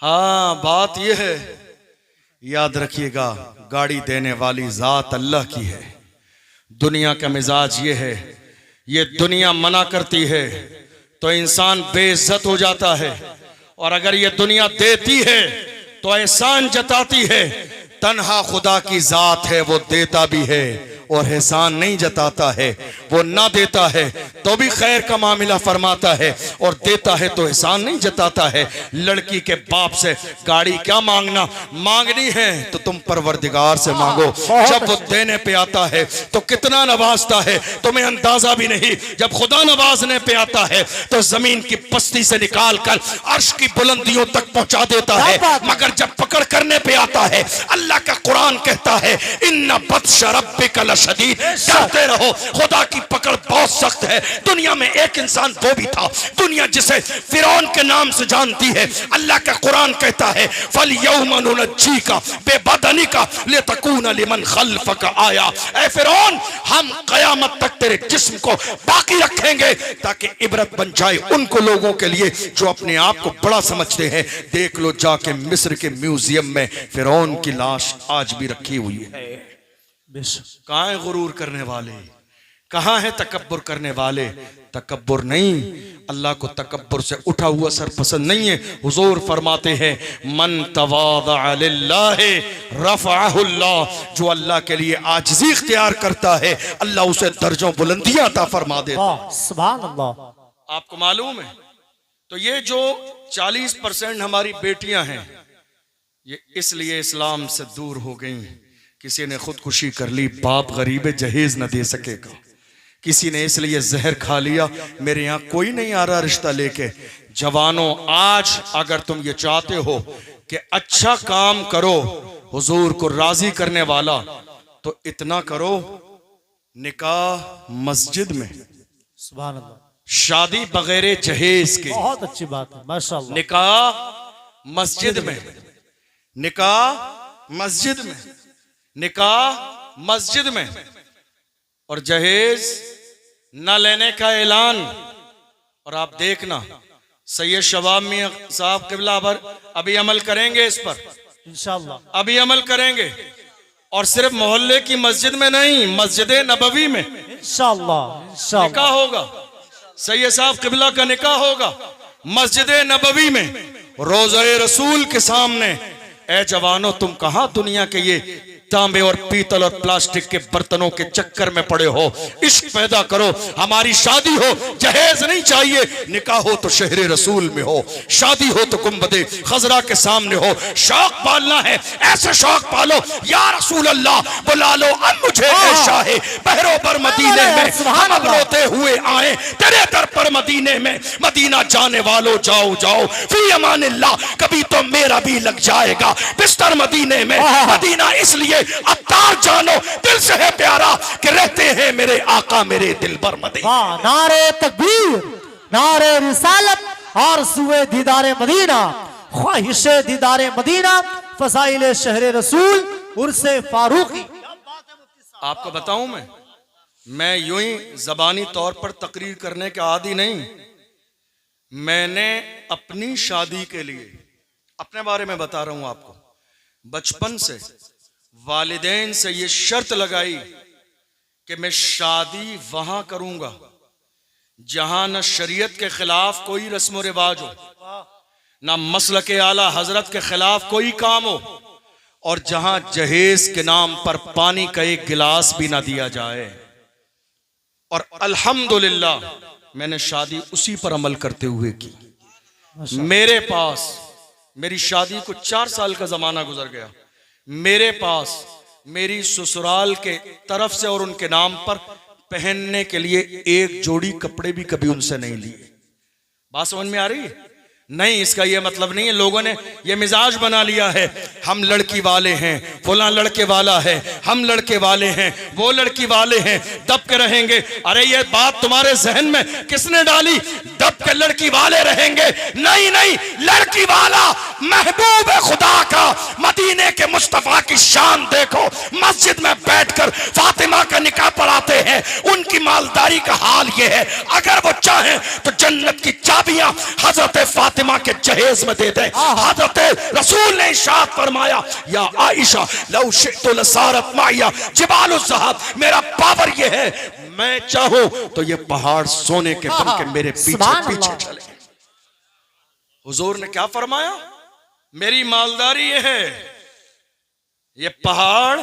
हाँ, बात यह है, याद रखिएगा, गाड़ी देने वाली जात अल्लाह की है। दुनिया का मिजाज ये है, ये दुनिया मना करती है तो इंसान बेइज्जत हो जाता है, और अगर ये दुनिया देती है तो एहसान जताती है। तन्हा खुदा की जात है, वो देता भी है और एहसान नहीं जताता है। वो ना देता है तो भी खैर का मामला फरमाता है, और देता है तो एहसान नहीं जताता है। लड़की के बाप से गाड़ी क्या मांगना, मांगनी है तो तुम परवरदिगार से मांगो। जब वो देने पे आता है तो कितना नवाजता है तुम्हें अंदाजा भी नहीं। जब खुदा नवाजने पे आता है तो जमीन की पस्ती से निकाल कर अर्श की बुलंदियों तक पहुंचा देता है। मगर जब पकड़ करने पे आता है, अल्लाह का कुरान कहता है इन्ना बत्श रब्बिका शदीद, डरते रहो, खुदा की पकड़ बहुत सख्त है। दुनिया में एक इंसान वो भी था, दुनिया जिसे फिरौन के नाम से जानती है। अल्लाह का कुरान कहता है फल यौमा नुनज्जीका बेबदनिका लितकूना लिमन खल्फका आया। ऐ फिरौन, हम कयामत तक तेरे जिस्म को बाकी रखेंगे ताकि इबरत बन जाए उनको लोगों के लिए जो अपने आप को बड़ा समझते हैं। देख लो जाके मिस्र के म्यूजियम में फिरौन की लाश आज भी रखी हुई है। कहाँ है गुरूर करने वाले, कहाँ है तकब्बुर करने वाले? तकब्बुर नहीं, अल्लाह को तकब्बुर से उठा हुआ सर पसंद नहीं है। हुजूर फरमाते हैं मन तवाज़अ लिल्लाहि रफ़अहुल्लाह, जो अल्लाह के लिए आजिज़ी इख्तियार करता है अल्लाह उसे दर्जों बुलंदियां अता फरमा देता है। सुभान अल्लाह। आपको मालूम है, तो ये जो 40% हमारी बेटियां हैं ये इसलिए इस्लाम से दूर हो गई। किसी ने खुदकुशी कर ली, बाप गरीब है जहेज न दे सकेगा। किसी ने इसलिए जहर खा लिया, मेरे यहाँ कोई नहीं आ रहा रिश्ता लेके। जवानों, आज अगर तुम ये चाहते हो कि अच्छा काम करो हुजूर को राजी करने वाला, तो इतना करो, निकाह मस्जिद में, सुभान अल्लाह। शादी बगैर जहेज के, बहुत अच्छी बात है, माशाअल्लाह। निकाह मस्जिद में, निकाह मस्जिद में, निकाह मस्जिद में, और जहेज न लेने का ऐलान। और आप देखना सैयद शबाब मियां साहब क़िबला पर अभी अमल करेंगे इस पर, इंशाअल्लाह अभी अमल करेंगे। और सिर्फ मोहल्ले की मस्जिद में नहीं, मस्जिद नबवी में इंशाअल्लाह निकाह होगा। सैयद साहब क़िबला का निकाह होगा मस्जिद नबवी में, रोज़े रसूल के सामने। ए जवानों, तुम कहां दुनिया के ये तांबे और पीतल और प्लास्टिक के बर्तनों के चक्कर में पड़े हो? इश्क पैदा करो। हमारी शादी हो जहेज नहीं चाहिए, निकाह हो तो शहरे रसूल में हो, शादी हो तो गुंबदे खजरा के सामने हो। शौक पालना है, ऐसे शौक पालो, या रसूल अल्लाह बुला लो अब मुझे शाहे बहरो पर मदीने में, हम अब रोते हुए आए तेरे दर पर मदीने में। मदीना जाने वालों जाओ जाओ फी अमानिल्लाह, कभी तो मेरा भी लग जाएगा बिस्तर मदीने में। मदीना इसलिए अत्तार जानो दिल से है प्यारा कि रहते हैं मेरे आका मेरे दिल पर मदीना। नारे तकबीर, नारे रिसालत, और सुए दीदारे मदीना, ख्वाहिशे दीदारे मदीना, फसाइले शहरे रसूल, उर्से फारूकी। आपको बताऊं, मैं यूं ही जबानी तौर पर तकरीर करने के आदी नहीं। मैंने अपनी शादी के लिए, अपने बारे में बता रहा हूं आपको, बचपन से वालिदैन से ये शर्त लगाई कि मैं शादी वहां करूंगा जहां न शरीयत के खिलाफ कोई रस्म व रिवाज हो, ना मसलक आला हजरत के खिलाफ कोई काम हो, और जहां जहेज के नाम पर पानी का एक गिलास भी ना दिया जाए। और अल्हम्दुलिल्लाह मैंने शादी उसी पर अमल करते हुए की। मेरे पास मेरी शादी को 4 साल का जमाना गुजर गया। मेरे पास मेरी ससुराल के तरफ से और उनके नाम पर पहनने के लिए एक जोड़ी कपड़े भी कभी उनसे नहीं लिए। बात समझ में आ रही है? नहीं, इसका यह मतलब नहीं है लोगों ने यह मिजाज बना लिया है हम लड़की वाले हैं, फलां लड़के वाला है, हम लड़के वाले हैं, वो लड़की वाले हैं, दब के रहेंगे। अरे ये बात तुम्हारे जहन में किसने डाली? दब के लड़की वाले रहेंगे? नहीं नहीं, लड़की वाला महबूब खुदा का, मदीने के मुस्तफा की शान देखो। मस्जिद में बैठकर फातिमा का निकाह पढ़ाते हैं। उनकी मालदारी का हाल यह है, अगर वो चाहें तो जन्नत की चाबियां हजरत फातिमा के जहेज में दे दे। हजरत रसूल ने इरशाद फरमाया, या आयशा लौ शिअतु लसारत माया जिबालु ज़हब, मेरा पावर ये है, मैं चाहूं तो ये पहाड़ सोने के बन के मेरे पीछे पीछे चले। हुजूर ने क्या फरमाया? मेरी मालदारी ये है, ये पहाड़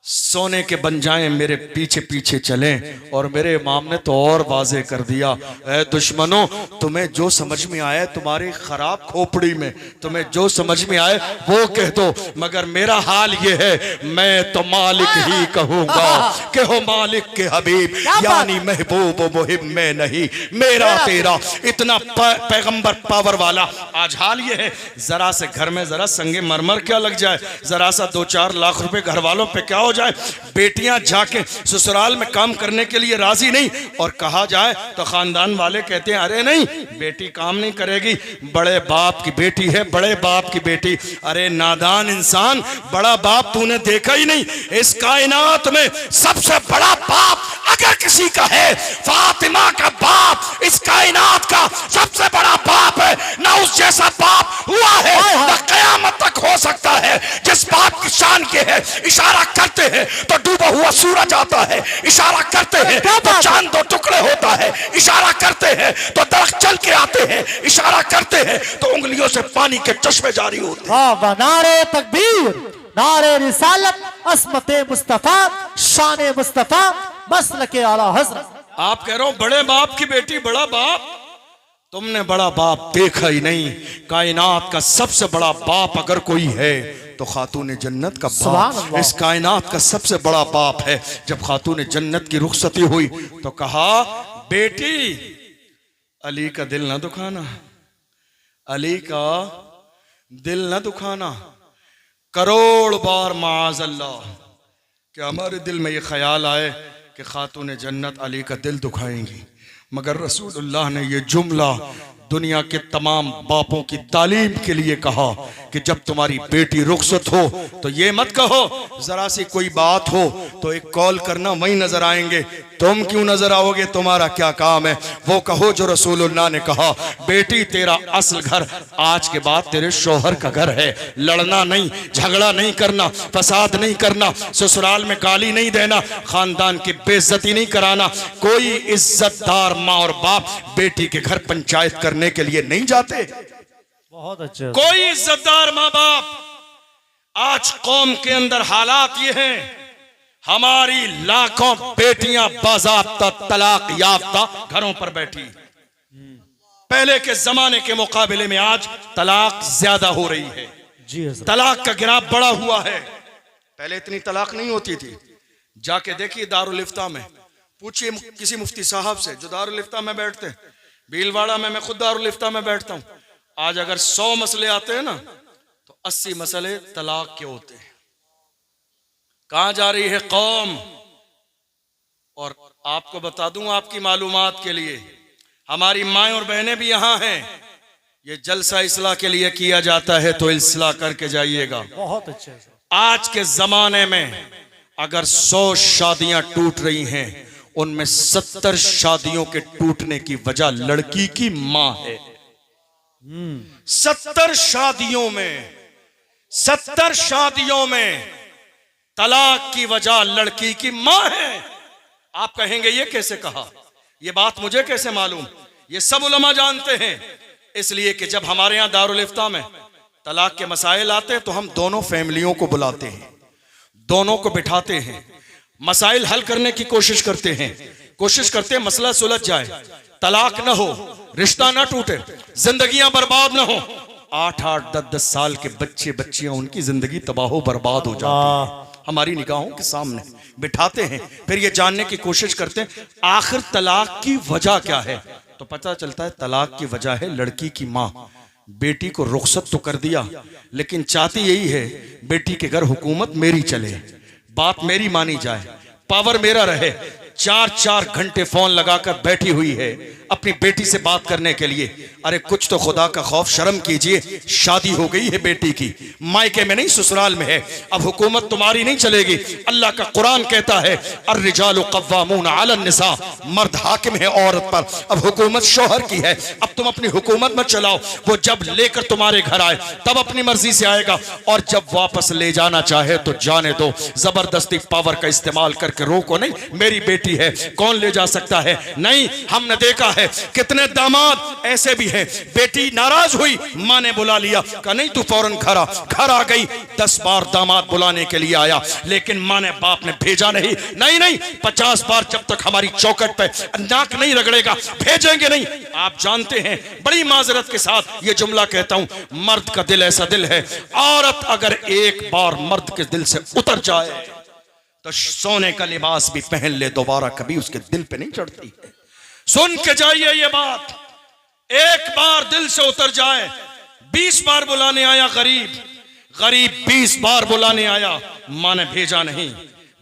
सोने के बन जाएं, मेरे पीछे पीछे चलें। और मेरे इमाम ने तो और वाजे कर दिया, ऐ दुश्मनों, तुम्हें जो समझ में आए तुम्हारी खराब खोपड़ी में, तुम्हें जो समझ में आए वो कह दो, मगर मेरा हाल ये है, मैं तो मालिक ही कहूंगा कि हो मालिक के हबीब, यानी महबूब मुहिब में नहीं, मेरा तेरा। इतना पैगंबर पावर वाला। आज हाल ये है, जरा से घर में जरा संगे मरमर क्या लग जाए, जरा सा 2-4 लाख रुपए घर वालों पे क्या हो जाए, बेटियां जाके ससुराल में काम करने के लिए राजी नहीं, और कहा जाए तो खानदान वाले कहते हैं अरे नहीं बेटी काम नहीं करेगी, बड़े बाप की बेटी है, बड़े बाप की बेटी। अरे नादान इंसान, बड़ा बाप तूने देखा ही नहीं। इस कायनात में सबसे बड़ा बाप अगर किसी का है, फातिमा का बाप इस कायनात का सबसे बड़ा बाप है। ना उस जैसा बाप हुआ है ना कयामत तक हो सकता है। जिस बाप की शान के है, इशारा करते हैं तो डूबा हुआ सूरज आता है, इशारा करते हैं तो चांद 2 टुकड़े होता है, इशारा करते हैं तो दरख्त चल के आते हैं, इशारा करते हैं तो उंगलियों से पानी के चश्मे जारी होते हैं। नारे तकबीर, नारे रिसालत, अस्मत मुस्तफा, शान मुस्तफा, मसलके आला हजरत। आप कह रहे हो बड़े बाप की बेटी, बड़ा बाप, तुमने बड़ा बाप देखा ही नहीं। कायनात का सबसे बड़ा बाप अगर कोई है तो खातून जन्नत का बाप इस कायनात का सबसे बड़ा बाप है। जब खातून जन्नत की रुखसती हुई तो कहा, बेटी अली का दिल ना दुखाना, अली का दिल ना दुखाना। करोड़ बार माज़ अल्लाह कि हमारे दिल में ये ख्याल आए कि खातून जन्नत अली का दिल दुखाएंगी, मगर रसूलुल्लाह ने ये जुमला दुनिया के तमाम बापों की तालीम के लिए कहा कि जब तुम्हारी बेटी रुखसत हो तो ये मत कहो जरा सी कोई बात हो तो एक कॉल करना, वहीं नजर आएंगे। तुम क्यों नजर आओगे, तुम्हारा क्या काम है? वो कहो जो रसूलुल्लाह ने कहा, बेटी तेरा असल घर आज के बाद तेरे शौहर का घर है। लड़ना नहीं, झगड़ा नहीं करना, फसाद नहीं करना, ससुराल में गाली नहीं देना, खानदान की बेइज्जती नहीं कराना। कोई इज्जतदार माँ और बाप बेटी के घर पंचायत करने के लिए नहीं जाते। बहुत अच्छे। कोई इज्जतदार माँ बाप। आज कौम के अंदर हालात ये हैं, हमारी लाखों बेटियां बाज़ाब्ता तलाक याफ्ता घरों पर बैठी। पहले के जमाने के मुकाबले में आज तलाक ज्यादा हो रही है जी। तलाक का गिराफ बड़ा हुआ है। पहले इतनी तलाक नहीं होती थी। जाके देखिए दारुल इफ्ता में, पूछिए किसी मुफ्ती साहब से जो दारुल इफ्ता में बैठते हैं। भीलवाड़ा में मैं खुद दारुल इफ्ता में बैठता हूं। आज अगर 100 मसले आते हैं ना तो 80 मसले तलाक के होते हैं। कहां जा रही है कौम? और आपको बता दूं आपकी मालूमात के लिए, हमारी माएं और बहनें भी यहां हैं। ये जलसा इस्लाह के लिए किया जाता है तो इस्लाह करके जाइएगा। बहुत अच्छे। आज के जमाने में अगर 100 शादियां टूट रही हैं, उनमें 70 शादियों के टूटने की वजह लड़की की मां है। 70 शादियों में तलाक की वजह लड़की की मां है। आप कहेंगे ये कैसे कहा? ये बात मुझे कैसे मालूम? ये सब उलमा जानते हैं। इसलिए कि जब हमारे यहाँ दारुल इफ्ता में तलाक के मसाइल आते हैं तो हम दोनों फैमिलियों को बुलाते हैं, दोनों को बिठाते हैं, मसाइल हल करने की कोशिश करते हैं मसला सुलझ जाए, तलाक ना हो, रिश्ता ना टूटे, जिंदगियां बर्बाद ना हो। 8-8, 10-10 साल के बच्चे बच्चियां उनकी जिंदगी तबाह बर्बाद हो जाती है। हमारी निगाहों के सामने बिठाते हैं, फिर ये जानने की कोशिश करते हैं आखिर तलाक की वजह क्या है। तो पता चलता है तलाक की वजह है लड़की की माँ। बेटी को रुखसत तो कर दिया, लेकिन चाहती यही है बेटी के घर हुकूमत मेरी चले, बात मेरी मानी जाए, पावर मेरा रहे। 4-4 घंटे फोन लगाकर बैठी हुई है अपनी बेटी से बात करने के लिए। अरे कुछ तो खुदा का खौफ शर्म कीजिए, शादी हो गई है बेटी की, मायके में नहीं ससुराल में है, अब हुकूमत तुम्हारी नहीं चलेगी। अल्लाह का कुरान कहता है अर्रिजालु कव्वामून अलन निसा, मर्द हाकिम है औरत पर, अब हुकूमत शौहर की है। अब तुम अपनी हुकूमत मत चलाओ, वो जब लेकर तुम्हारे घर आए तब अपनी मर्जी से आएगा, और जब वापस ले जाना चाहे तो जाने दो, जबरदस्ती पावर का इस्तेमाल करके रोको नहीं। मेरी बेटी है, कौन ले जा सकता है? नहीं, हमने देखा है कितने दामाद ऐसे भी हैं, बेटी नाराज हुई, मां ने बुला लिया, कहा नहीं तू फौरन घर आ गई। 10 बार दामाद बुलाने के लिए आया, लेकिन मां ने बाप ने भेजा नहीं। नहीं 50 बार जब तक हमारी चौखट पे नाक नहीं रगड़ेगा भेजेंगे नहीं। आप जानते हैं, बड़ी माजरत के साथ ये जुमला कहता हूं, मर्द का दिल ऐसा दिल है, औरत अगर एक बार मर्द के दिल से उतर जाए तो सोने का लिबास भी पहन ले दोबारा कभी उसके दिल पे नहीं चढ़ती। सुन के जाइए ये बात, एक बार दिल से उतर जाए। 20 बार बुलाने आया गरीब 20 बार बुलाने आया, मां ने भेजा नहीं,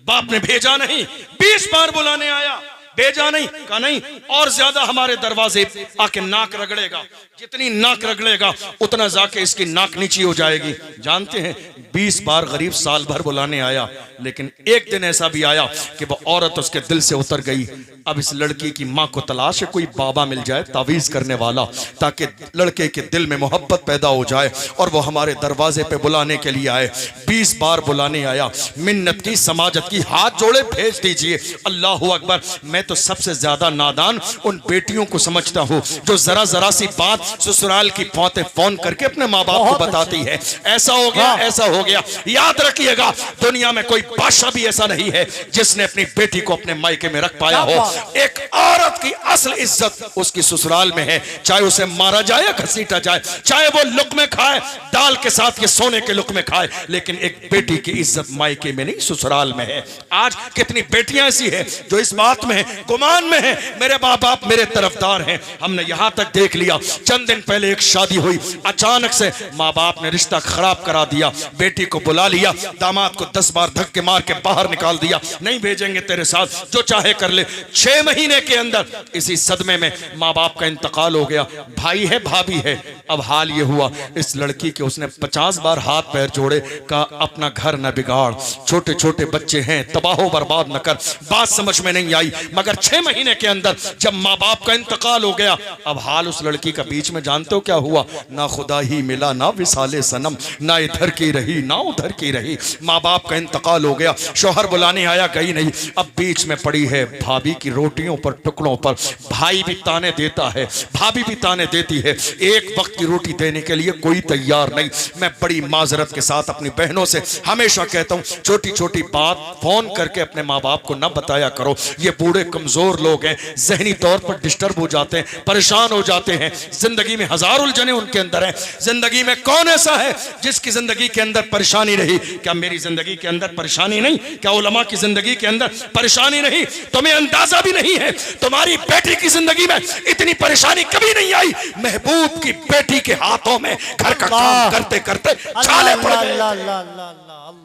बाप ने भेजा नहीं, 20 बार बुलाने आया, भेजा नहीं, कहा नहीं, और ज्यादा हमारे दरवाजे आके नाक रगड़ेगा, जितनी नाक रगड़ेगा उतना जाके इसकी नाक नीची हो जाएगी। जानते हैं 20 बार गरीब साल भर बुलाने आया, लेकिन एक दिन ऐसा भी आया कि वो औरत उसके दिल से उतर गई। अब इस लड़की की मां को तलाश है कोई बाबा मिल जाए तावीज करने वाला, ताकि लड़के के दिल में मोहब्बत पैदा हो जाए और वो हमारे दरवाजे पे बुलाने के लिए आए। 20 बार बुलाने आया, मिन्नत की, समाजत की, हाथ जोड़े भेज दीजिए। अल्लाह अकबर। मैं तो सबसे ज्यादा नादान उन बेटियों को समझता हूँ जो जरा जरा सी बात ससुराल की पौते फोन करके अपने माँ बाप को बताती है, ऐसा हो गया, ऐसा हो गया। याद रखिएगा, दुनिया में कोई बादशाह भी ऐसा नहीं है जिसने अपनी बेटी को अपने मायके में रख पाया हो। एक औरत की असल इज्जत उसकी ससुराल में है, चाहे उसे मारा जाए या घसीटा जाए, चाहे वो लुक़्मे खाए दाल के साथ या सोने के लुक़्मे खाए, लेकिन एक बेटी की इज्जत मायके में नहीं ससुराल में है। आज कितनी बेटियां ऐसी हैं जो इस बात में है, गुमान में है, मेरे माँ बाप मेरे तरफदार हैं। हमने यहां तक देख लिया, चंद दिन पहले एक शादी हुई, अचानक से माँ बाप ने रिश्ता खराब करा दिया, बेटी को बुला लिया, दामाद को 10 बार धक्के मार के बाहर निकाल दिया, नहीं भेजेंगे तेरे साथ, जो चाहे कर ले। 6 महीने के अंदर इसी सदमे में माँ बाप का इंतकाल हो गया। भाई है, भाभी है। अब हाल ये हुआ, इस लड़की के उसने 50 बार हाथ पैर जोड़े, कहा अपना घर न बिगाड़, छोटे छोटे बच्चे हैं, तबाहो बर्बाद न कर। बात समझ में नहीं आई, मगर 6 महीने के अंदर जब माँ बाप का इंतकाल हो गया, अब हाल उस लड़की का बीच में जानते हो क्या हुआ? ना खुदा ही मिला, ना विसाले सनम, ना इधर की रही ना उधर की रही। माँ बाप का इंतकाल हो गया, शौहर बुलाने आया, गई नहीं। अब बीच में पड़ी है भाभी की रोटियों पर, टुकड़ों पर। भाई भी ताने देता है, भाभी भी ताने देती है, एक वक्त की रोटी देने के लिए कोई तैयार नहीं। मैं बड़ी माजरत के साथ अपनी बहनों से हमेशा कहता हूँ, छोटी छोटी बात फोन करके अपने माँ बाप को न बताया करो। ये बूढ़े कमजोर लोग हैं, जहनी तौर पर डिस्टर्ब हो जाते हैं, परेशान हो जाते हैं, जिंदगी में हजार उलझने उनके अंदर हैं। जिंदगी में कौन ऐसा है जिसकी जिंदगी के अंदर परेशानी रही? क्या मेरी जिंदगी के अंदर परेशानी नहीं? क्या उलमा की जिंदगी के अंदर परेशानी नहीं? तुम्हें अंदाजा भी नहीं है, तुम्हारी बेटी की जिंदगी में इतनी परेशानी कभी नहीं आई। महबूब की बेटी के हाथों में घर का काम करते करते छाले पड़ गए।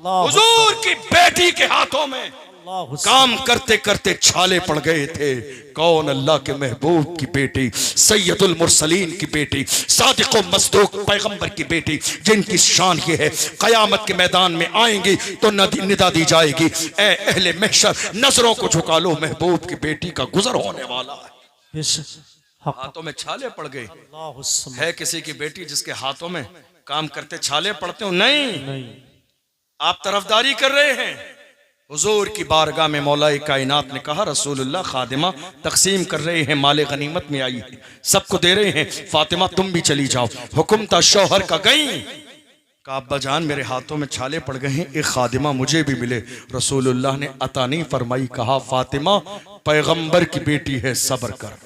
हुजूर की बेटी के हाथों में काम करते करते छाले पड़ गए थे। कौन? अल्लाह के महबूब की बेटी, सैयदुल मुरसलीन की बेटी, सादिक व मसदूक पैगंबर की बेटी, जिनकी शान ये है कयामत के मैदान में आएंगी तो निदा दी जाएगी, ए अहले महशर नजरों को झुका लो, महबूब की बेटी का गुजर होने वाला है। हाथों में छाले पड़ गए। है किसी की बेटी जिसके हाथों में काम करते छाले पड़ते हो? नहीं, आप तरफदारी कर रहे हैं। हुजूर की बारगाह में मौलाए कायनात ने कहा, रसूलुल्लाह खादिमा तकसीम कर रहे हैं, माले गनीमत में आई है, सबको दे रहे हैं, फातिमा तुम भी चली जाओ। हुक्म था शौहर का, गई। कहा अब्बा जान मेरे हाथों में छाले पड़ गए हैं, एक खादिमा मुझे भी मिले। रसूलुल्लाह ने अता नहीं फरमाई, कहा फातिमा पैगंबर की बेटी है, सब्र कर,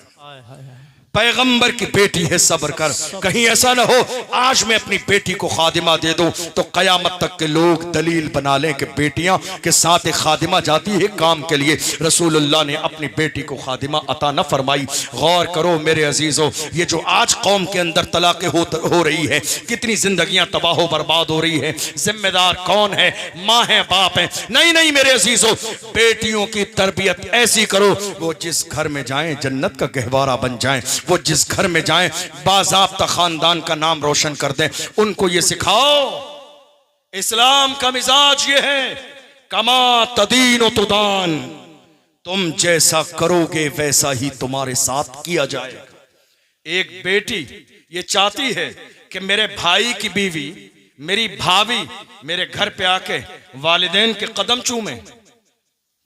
पैगंबर की बेटी है, सब्र कर। कहीं ऐसा ना हो आज मैं अपनी बेटी को खादिमा दे दूं तो कयामत तक के लोग दलील बना लें कि बेटियां के साथ एक खादिमा जाती है काम के लिए। रसूलुल्लाह ने अपनी बेटी को खादिमा अता न फरमाई। गौर करो मेरे अजीजों, ये जो आज कौम के अंदर तलाक़ें हो रही है, कितनी जिंदगियां तबाह बर्बाद हो रही है, जिम्मेदार कौन है? माँ है, बाप है? नहीं नहीं मेरे अजीजों, बेटियों की तरबियत ऐसी करो वो जिस घर में जाएं जन्नत का गहवारा बन जाएं, वो जिस घर में जाएं बाज़ाब्ता खानदान का नाम रोशन कर दें। उनको ये सिखाओ, इस्लाम का मिजाज ये है, कमा तदीन तुदान, तुम जैसा करोगे वैसा ही तुम्हारे साथ किया जाएगा। एक बेटी ये चाहती है कि मेरे भाई की बीवी, मेरी भाभी मेरे घर पे आके वालिदैन के कदम चूमे,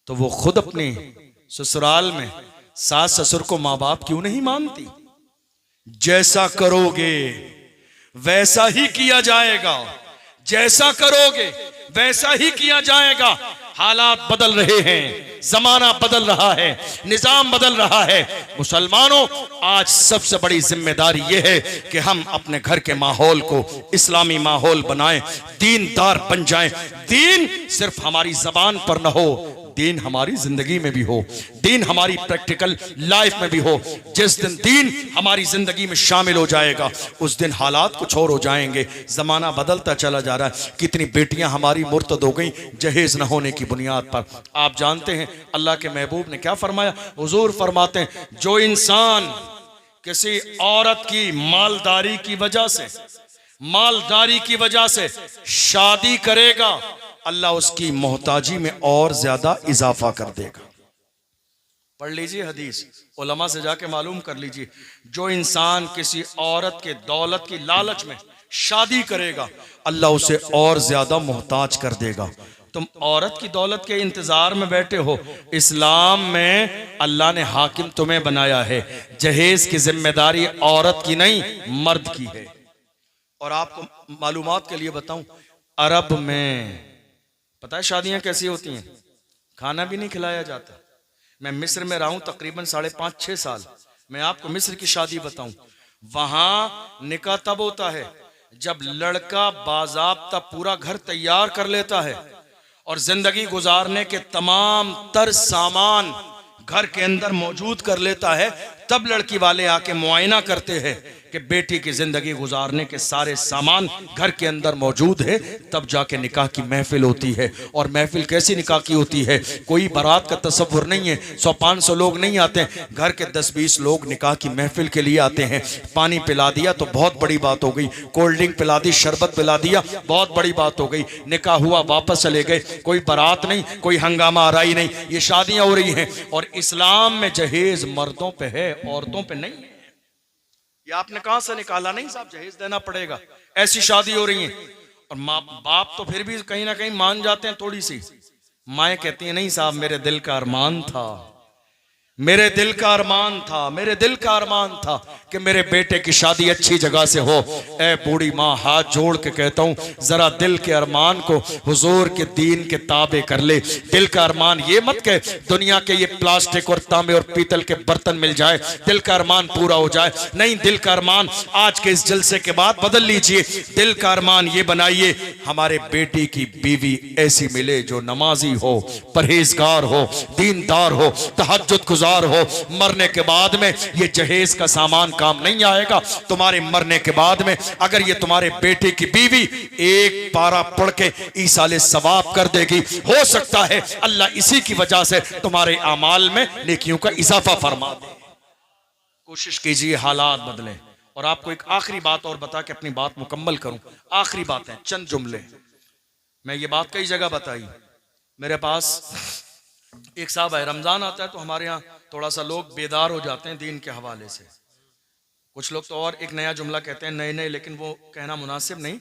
तो वो खुद अपनी ससुराल में सास ससुर को माँ बाप क्यों नहीं मानती? जैसा करोगे वैसा ही किया जाएगा, जैसा करोगे वैसा ही किया जाएगा। हालात बदल रहे हैं, जमाना बदल रहा है, निजाम बदल रहा है। मुसलमानों, आज सबसे बड़ी जिम्मेदारी यह है कि हम अपने घर के माहौल को इस्लामी माहौल बनाएं, दीनदार बन जाएं। दीन सिर्फ हमारी जबान पर न हो, दीन हमारी जिंदगी में भी हो, दीन हमारी प्रैक्टिकल लाइफ में भी हो। जिस दिन दीन हमारी जिंदगी में शामिल हो जाएगा उस दिन हालात कुछ और हो जाएंगे। जमाना बदलता चला जा रहा है। कितनी बेटियां हमारी मुर्तद हो गई जहेज न होने की बुनियाद पर। आप जानते हैं अल्लाह के महबूब ने क्या फरमाया? हुजूर फरमाते हैं, जो इंसान किसी औरत की मालदारी की वजह से शादी करेगा, अल्लाह उसकी मोहताजी में और ज्यादा इजाफा कर देगा। पढ़ लीजिए हदीस, उलमा से जाके मालूम कर लीजिए। जो इंसान किसी औरत के दौलत की लालच में शादी करेगा, अल्लाह उसे और ज्यादा मोहताज कर देगा। तुम औरत की दौलत के इंतजार में बैठे हो। इस्लाम में अल्लाह ने हाकिम तुम्हें बनाया है। जहेज की जिम्मेदारी औरत की नहीं, मर्द की है। और आपको मालूमात के लिए बताऊं, अरब में पता है शादियां कैसी होती हैं? खाना भी नहीं खिलाया जाता। मैं मिस्र में रहा हूं तकरीबन 5.5-6 साल। मैं आपको मिस्र की शादी बताऊं, वहां निकाह तब होता है जब लड़का बाज़ाब्ता पूरा घर तैयार कर लेता है और जिंदगी गुजारने के तमाम तर सामान घर के अंदर मौजूद कर लेता है। तब लड़की वाले आके मुआयना करते हैं कि बेटी की जिंदगी गुजारने के सारे सामान घर के अंदर मौजूद है। तब जाके निकाह की महफिल होती है। और महफिल कैसी निकाह की होती है? कोई बारात का तसव्वुर नहीं है, 100-500 लोग नहीं आते, घर के 10-20 लोग निकाह की महफिल के लिए आते हैं। पानी पिला दिया तो बहुत बड़ी बात हो गई, कोल्ड ड्रिंक पिला दी, शरबत पिला दिया, बहुत बड़ी बात हो गई। निकाह हुआ, वापस चले गए, कोई बारात नहीं, कोई हंगामा आराई नहीं। ये शादियां हो रही हैं। और इस्लाम में जहेज मर्दों पे है, औरतों पे नहीं है। ये आपने कहां से निकाला? नहीं साहब, जहेज देना पड़ेगा। ऐसी शादी हो रही है। और माँ बाप तो फिर भी कहीं ना कहीं मान जाते हैं थोड़ी सी। माएँ कहती हैं, नहीं साहब मेरे दिल का अरमान था, मेरे दिल का अरमान था, मेरे दिल का अरमान था कि मेरे बेटे की शादी अच्छी जगह से हो। ए बूढ़ी माँ, हाथ जोड़ के कहता हूँ, जरा दिल के अरमान को हुजूर के दीन के ताबे कर ले। दिल का अरमान ये मत कह दुनिया के ये प्लास्टिक और तांबे और पीतल के बर्तन मिल जाए, दिल का अरमान पूरा हो जाए। नहीं, दिल का अरमान आज के इस जलसे के बाद बदल लीजिए। दिल का अरमान ये बनाइए, हमारे बेटी की बीवी ऐसी मिले जो नमाजी हो, परहेजगार हो, दीनदार हो, तहज्जुद गुजार हो। मरने के बाद में ये जहेज का सामान काम नहीं आएगा। तुम्हारे मरने के बाद में अगर ये तुम्हारे बेटे की बीवी एक पारा पढ़ के ईसाले सवाब कर देगी, हो सकता है अल्लाह इसी की वजह से तुम्हारे अमाल में नेकियों का इजाफा फरमा दे। कोशिश कीजिए हालात बदले। और आपको एक आखिरी बात और बता के अपनी बात मुकम्मल करूं। आखिरी बात है, चंद जुमले। मैं ये बात कई जगह बताई। मेरे पास एक साहब है, रमजान आता है तो हमारे यहाँ थोड़ा सा लोग बेदार हो जाते हैं दीन के हवाले से। कुछ लोग तो और एक नया जुमला कहते हैं, नए नए, लेकिन वो कहना मुनासिब नहीं,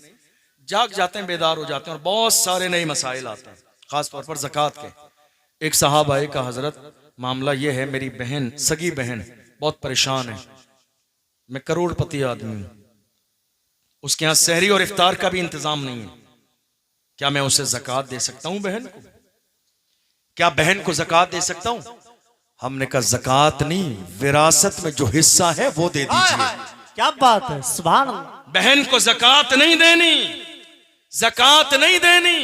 जाग जाते हैं, बेदार हो जाते हैं और बहुत सारे नए मसाइल आते हैं, खास तौर पर ज़कात के। एक साहब आए का हजरत मामला यह है, मेरी बहन, सगी बहन बहुत परेशान है, मैं करोड़पति आदमी हूं, उसके यहां सहरी और इफ्तार का भी इंतजाम नहीं है, क्या मैं उसे ज़कात दे सकता हूं बहन को? क्या बहन को ज़कात दे सकता हूं? हमने कहा ज़कात नहीं, विरासत में जो हिस्सा है वो दे दीजिए। क्या बात है, सुभान अल्लाह। बहन को ज़कात नहीं देनी, ज़कात नहीं देनी,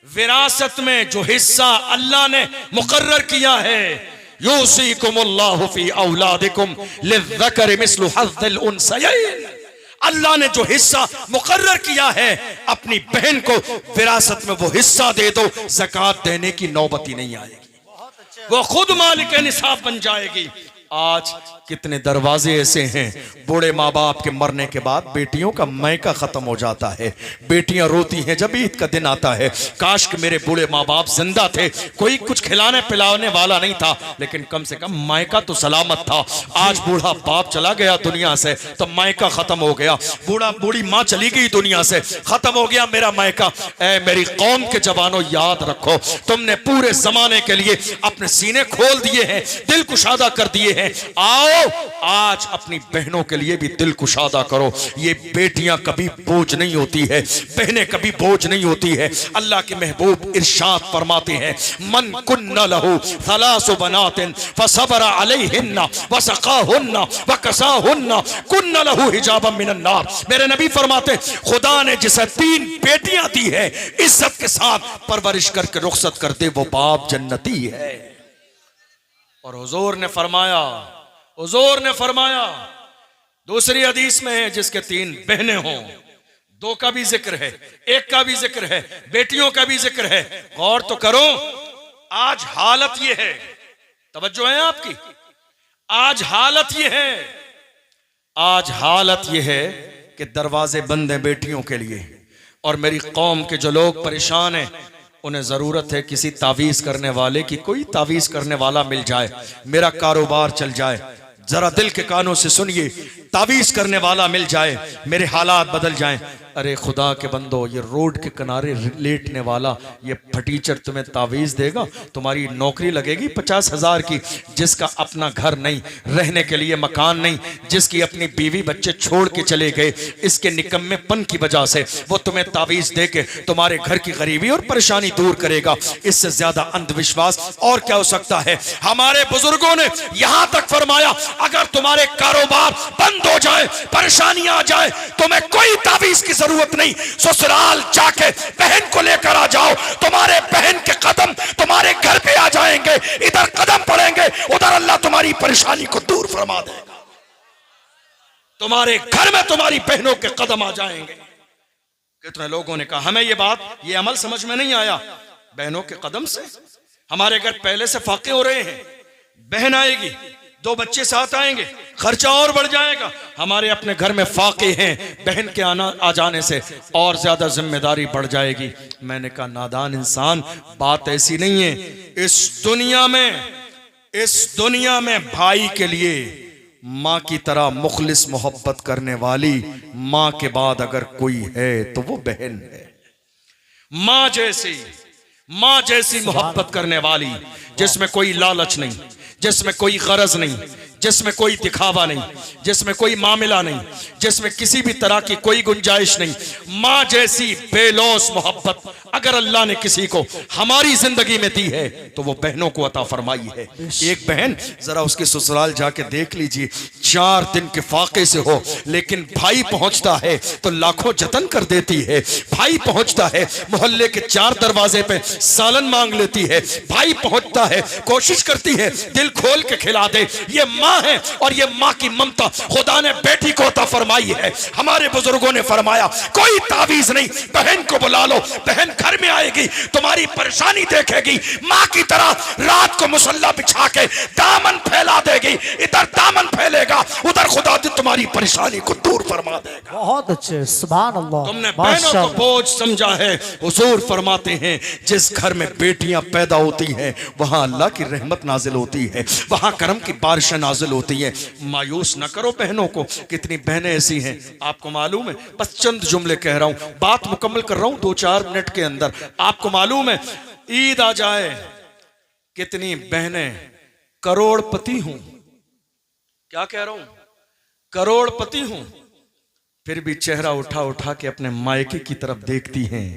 विरासत में जो हिस्सा अल्लाह ने मुकर्रर किया है, यूसीकुमुल्लाहु फी औलादिकुम लिज़्ज़करि मिस्लु हज़्ज़िल उन्सयैन, अल्लाह ने जो हिस्सा मुकर्रर किया है अपनी बहन को विरासत में वो हिस्सा दे दो, ज़कात देने की नौबत ही नहीं आएगी, वो खुद मालिक निसाब बन जाएगी। आज कितने दरवाजे ऐसे हैं, बूढ़े माँ बाप के मरने के बाद बेटियों का मायका खत्म हो जाता है, बेटियां रोती हैं जब ईद का दिन आता है, काश कि मेरे बूढ़े माँ बाप जिंदा थे, कोई कुछ खिलाने पिलाने वाला नहीं था, लेकिन कम से कम मायका तो सलामत था। आज बूढ़ा बाप चला गया दुनिया से तो मायका खत्म हो गया, बूढ़ी माँ चली गई दुनिया से, खत्म हो गया मेरा मायका। ऐ मेरी कौम के जवानों, याद रखो, तुमने पूरे जमाने के लिए अपने सीने खोल दिए हैं, दिल कुशादा कर दिए हैं, आओ आज अपनी बहनों के लिए भी दिल कुशादा करो। ये बेटियां कभी बोझ नहीं होती है, बहनें कभी बोझ नहीं होती है। अल्लाह के महबूब इरशाद फरमाते हैं, मन कुन्ना लहू सलासु बनातिन फसबरा अलैहिन्ना वसकाहुन्ना वकसाहुन्ना कुन्ना लहू हिजाबम मिनन नार। मेरे नबी फरमाते, खुदा ने जिसे 3 बेटियां दी है, इज्जत के साथ परवरिश करके रुखसत कर दे, वो बाप जन्नती है। और हुजूर ने फरमाया दूसरी हदीस में है, जिसके 3 बहनें हों, 2 का भी जिक्र है, 1 का भी जिक्र है, बेटियों का भी जिक्र है। गौर तो करो, आज हालत ये है, तवज्जो है आपकी, आज हालत ये है कि दरवाजे बंद हैं बेटियों के लिए, और मेरी कौम के जो लोग परेशान हैं उन्हें जरूरत है किसी तावीज करने वाले की, कोई तावीज करने वाला मिल जाए, मेरा कारोबार चल जाए। जरा दिल के कानों से सुनिए, तावीज करने वाला मिल जाए, मेरे हालात बदल जाएं। अरे खुदा के बंदो, ये रोड के किनारे लेटने वाला ये फटीचर तुम्हें तावीज देगा, तुम्हारी नौकरी लगेगी 50,000 की, जिसका अपना घर नहीं, रहने के लिए मकान नहीं, जिसकी अपनी बीवी बच्चे छोड़ के चले गए, इसके निकम्मेपन की वजह से वो तुम्हें तावीज दे के तुम्हारे घर की गरीबी और परेशानी दूर करेगा। इससे ज्यादा अंधविश्वास और क्या हो सकता है? हमारे बुजुर्गों ने यहां तक फरमाया, अगर तुम्हारे कारोबार बंद हो जाए, परेशानियां आ जाए, तुम्हें कोई तावीज की जरूरत नहीं, ससुराल जाके बहन को लेकर आ जाओ, तुम्हारे बहन के कदम तुम्हारे घर पे आ जाएंगे, इधर कदम पड़ेंगे, उधर अल्लाह तुम्हारी परेशानी को दूर फरमा देगा। तुम्हारे घर में तुम्हारी बहनों के कदम आ जाएंगे। कितने लोगों ने कहा हमें ये अमल समझ में नहीं आया, बहनों के कदम से हमारे घर पहले से फाके हो रहे हैं, बहन आएगी, 2 बच्चे साथ आएंगे, खर्चा और बढ़ जाएगा, हमारे अपने घर में फाके हैं, बहन के आ जाने से और ज्यादा जिम्मेदारी बढ़ जाएगी। मैंने कहा नादान इंसान, बात ऐसी नहीं है। इस दुनिया में भाई के लिए माँ की तरह मुखलिस मोहब्बत करने वाली माँ के बाद अगर कोई है तो वो बहन है। माँ जैसी मोहब्बत करने वाली, जिसमें कोई लालच नहीं, जिसमें कोई गरज नहीं, जिसमें कोई दिखावा नहीं, जिसमें कोई मामला नहीं, जिसमें किसी भी तरह की कोई गुंजाइश नहीं, माँ जैसी बेलौस मोहब्बत अगर अल्लाह ने किसी को हमारी जिंदगी में दी है तो वो बहनों को अता फरमाई है। एक बहन, जरा उसके ससुराल जाके देख लीजिए, 4 दिन के फाके से हो, लेकिन भाई पहुंचता है तो लाखों जतन कर देती है, भाई पहुंचता है मोहल्ले के 4 दरवाजे पे सालन मांग लेती है, भाई पहुंचता है कोशिश करती है दिल खोल के खिला दे। ये माँ है, और ये माँ की ममता खुदा ने बेटी को अता फरमाई है। हमारे बुजुर्गों ने फरमाया, कोई तावीज नहीं, बहन को बुला लो, बहन घर में आएगी, तुम्हारी परेशानी देखेगी, माँ की तरह रात को मुसल्ला बिछा के दामन फैला देगी, इधर दामन फैलेगा, उधर खुदा तुम्हारी परेशानी को दूर फरमा देगा। बहुत अच्छे, सुभान अल्लाह। तुमने बहनों को बोझ समझा है। हुजूर फरमाते हैं, जिस घर में बेटियां पैदा होती हैं वहां अल्लाह की रहमत नाजिल होती है, वहां करम की बारिशें नाजिल होती हैं। मायूस न करो बहनों को। कितनी बहनें ऐसी हैं आपको मालूम है? बस चंद जुमले कह रहा हूं, बात मुकम्मल कर रहा हूं 2-4 मिनट के अंदर। आपको मालूम है, ईद आ जाए, कितनी बहनें करोड़पति हूं, क्या कह रहा हूं, करोड़पति हूं, फिर भी चेहरा उठा उठा के अपने मायके की तरफ देखती हैं।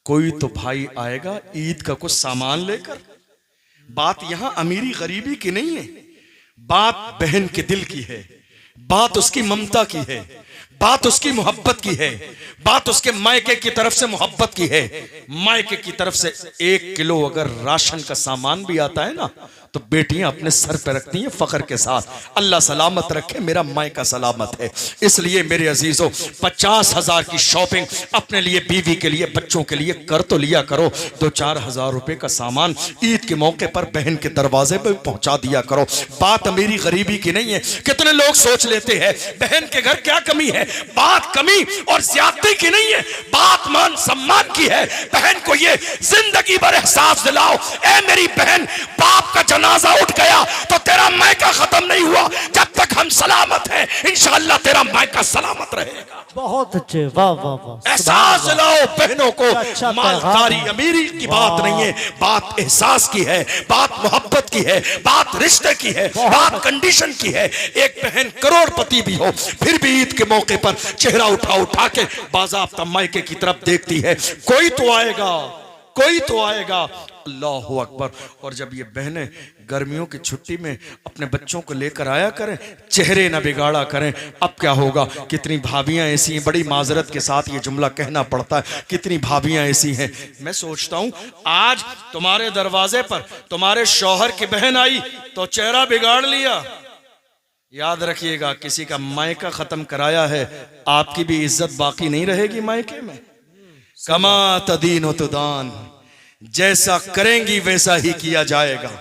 कोई तो भाई आएगा ईद का कुछ सामान लेकर। बात यहां अमीरी गरीबी की नहीं है, बात बहन के दिल की है, बात उसकी ममता की है, बात उसकी मोहब्बत की है, बात उसके मायके की तरफ से मोहब्बत की है। मायके की तरफ से 1 किलो अगर राशन का सामान भी आता है ना, तो बेटियां अपने सर पे रखती हैं फख्र के साथ, अल्लाह सलामत रखे, मेरा मायका सलामत है। इसलिए मेरे अजीजों, 50,000 की शॉपिंग अपने लिए, बीवी के लिए, बच्चों के लिए कर तो लिया करो। 2-4 हजार रुपए का सामान ईद के मौके पर बहन के दरवाजे पे पहुंचा दिया करो। बात अमीरी गरीबी की नहीं है। कितने लोग सोच लेते हैं बहन के घर क्या कमी है। बात कमी और ज्यादती की नहीं है, बात मान सम्मान की है। बहन को ये जिंदगी भर एहसास दिलाओ, ए मेरी बहन, बाप का जनाजा उठ गया तो तेरा मायका खत्म नहीं हुआ। जब तक हम सलामत हैं, इंशाअल्लाह तेरा मायका सलामत रहेगा। बहुत अच्छे, वाह वाह वाह। एहसास दिलाओ बहनों को, अच्छा मालदारी अमीरी की बात नहीं है, बात एहसास की है, बात मोहब्बत की है, बात रिश्ते की है, बात कंडीशन की है। एक बहन करोड़पति भी हो, फिर भी ईद के मौके पर चेहरा उठा उठा के बाज़ाब्ता मायके की तरफ देखती है। कोई तो आएगा, कोई तो आएगा। अल्लाह अकबर। और जब ये बहनें गर्मियों की छुट्टी में अपने बच्चों को लेकर आया करें, चेहरे न बिगाड़ा करें। अब क्या होगा, कितनी भाभियां ऐसी हैं, बड़ी माजरत के साथ ये जुमला कहना पड़ता है, कितनी भाभियां ऐसी हैं। मैं सोचता हूं आज तुम्हारे दरवाजे पर तुम्हारे शौहर की बहन आई तो चेहरा बिगाड़ लिया। याद रखिएगा, किसी का मायका खत्म कराया है, आपकी भी इज्जत बाकी नहीं रहेगी मायके में। कमा तदीन तुदान, जैसा करेंगी वैसा ही किया जाएगा।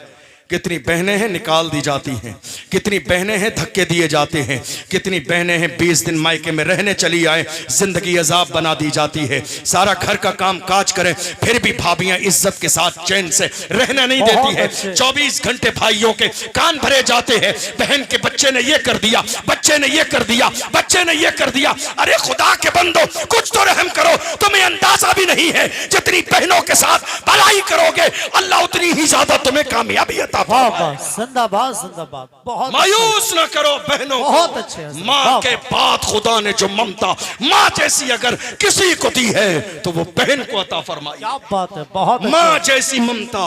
कितनी बहनें हैं निकाल दी जाती हैं, कितनी बहनें हैं धक्के दिए जाते हैं, कितनी बहनें हैं 20 दिन मायके में रहने चली आए, जिंदगी अजाब बना दी जाती है। सारा घर का काम काज करें, फिर भी भाभियां इज्जत के साथ चैन से रहने नहीं देती है। 24 घंटे भाइयों के कान भरे जाते हैं, बहन के बच्चे ने ये कर दिया, बच्चे ने ये कर दिया, बच्चे ने ये कर दिया। अरे खुदा के बंदो, कुछ तो रहम करो। तुम्हें अंदाजा भी नहीं है, जितनी बहनों के साथ भलाई करोगे अल्लाह उतनी ही ज्यादा तुम्हें कामयाबी अता। वाह वाह, जिंदाबाद जिंदाबाद। बहुत मायूस ना करो बहनों को, बहुत अच्छे। माँ के बाद खुदा ने जो ममता माँ जैसी अगर किसी को दी है तो वो बहन को अता फरमाई। क्या बात है, बहुत माँ जैसी ममता।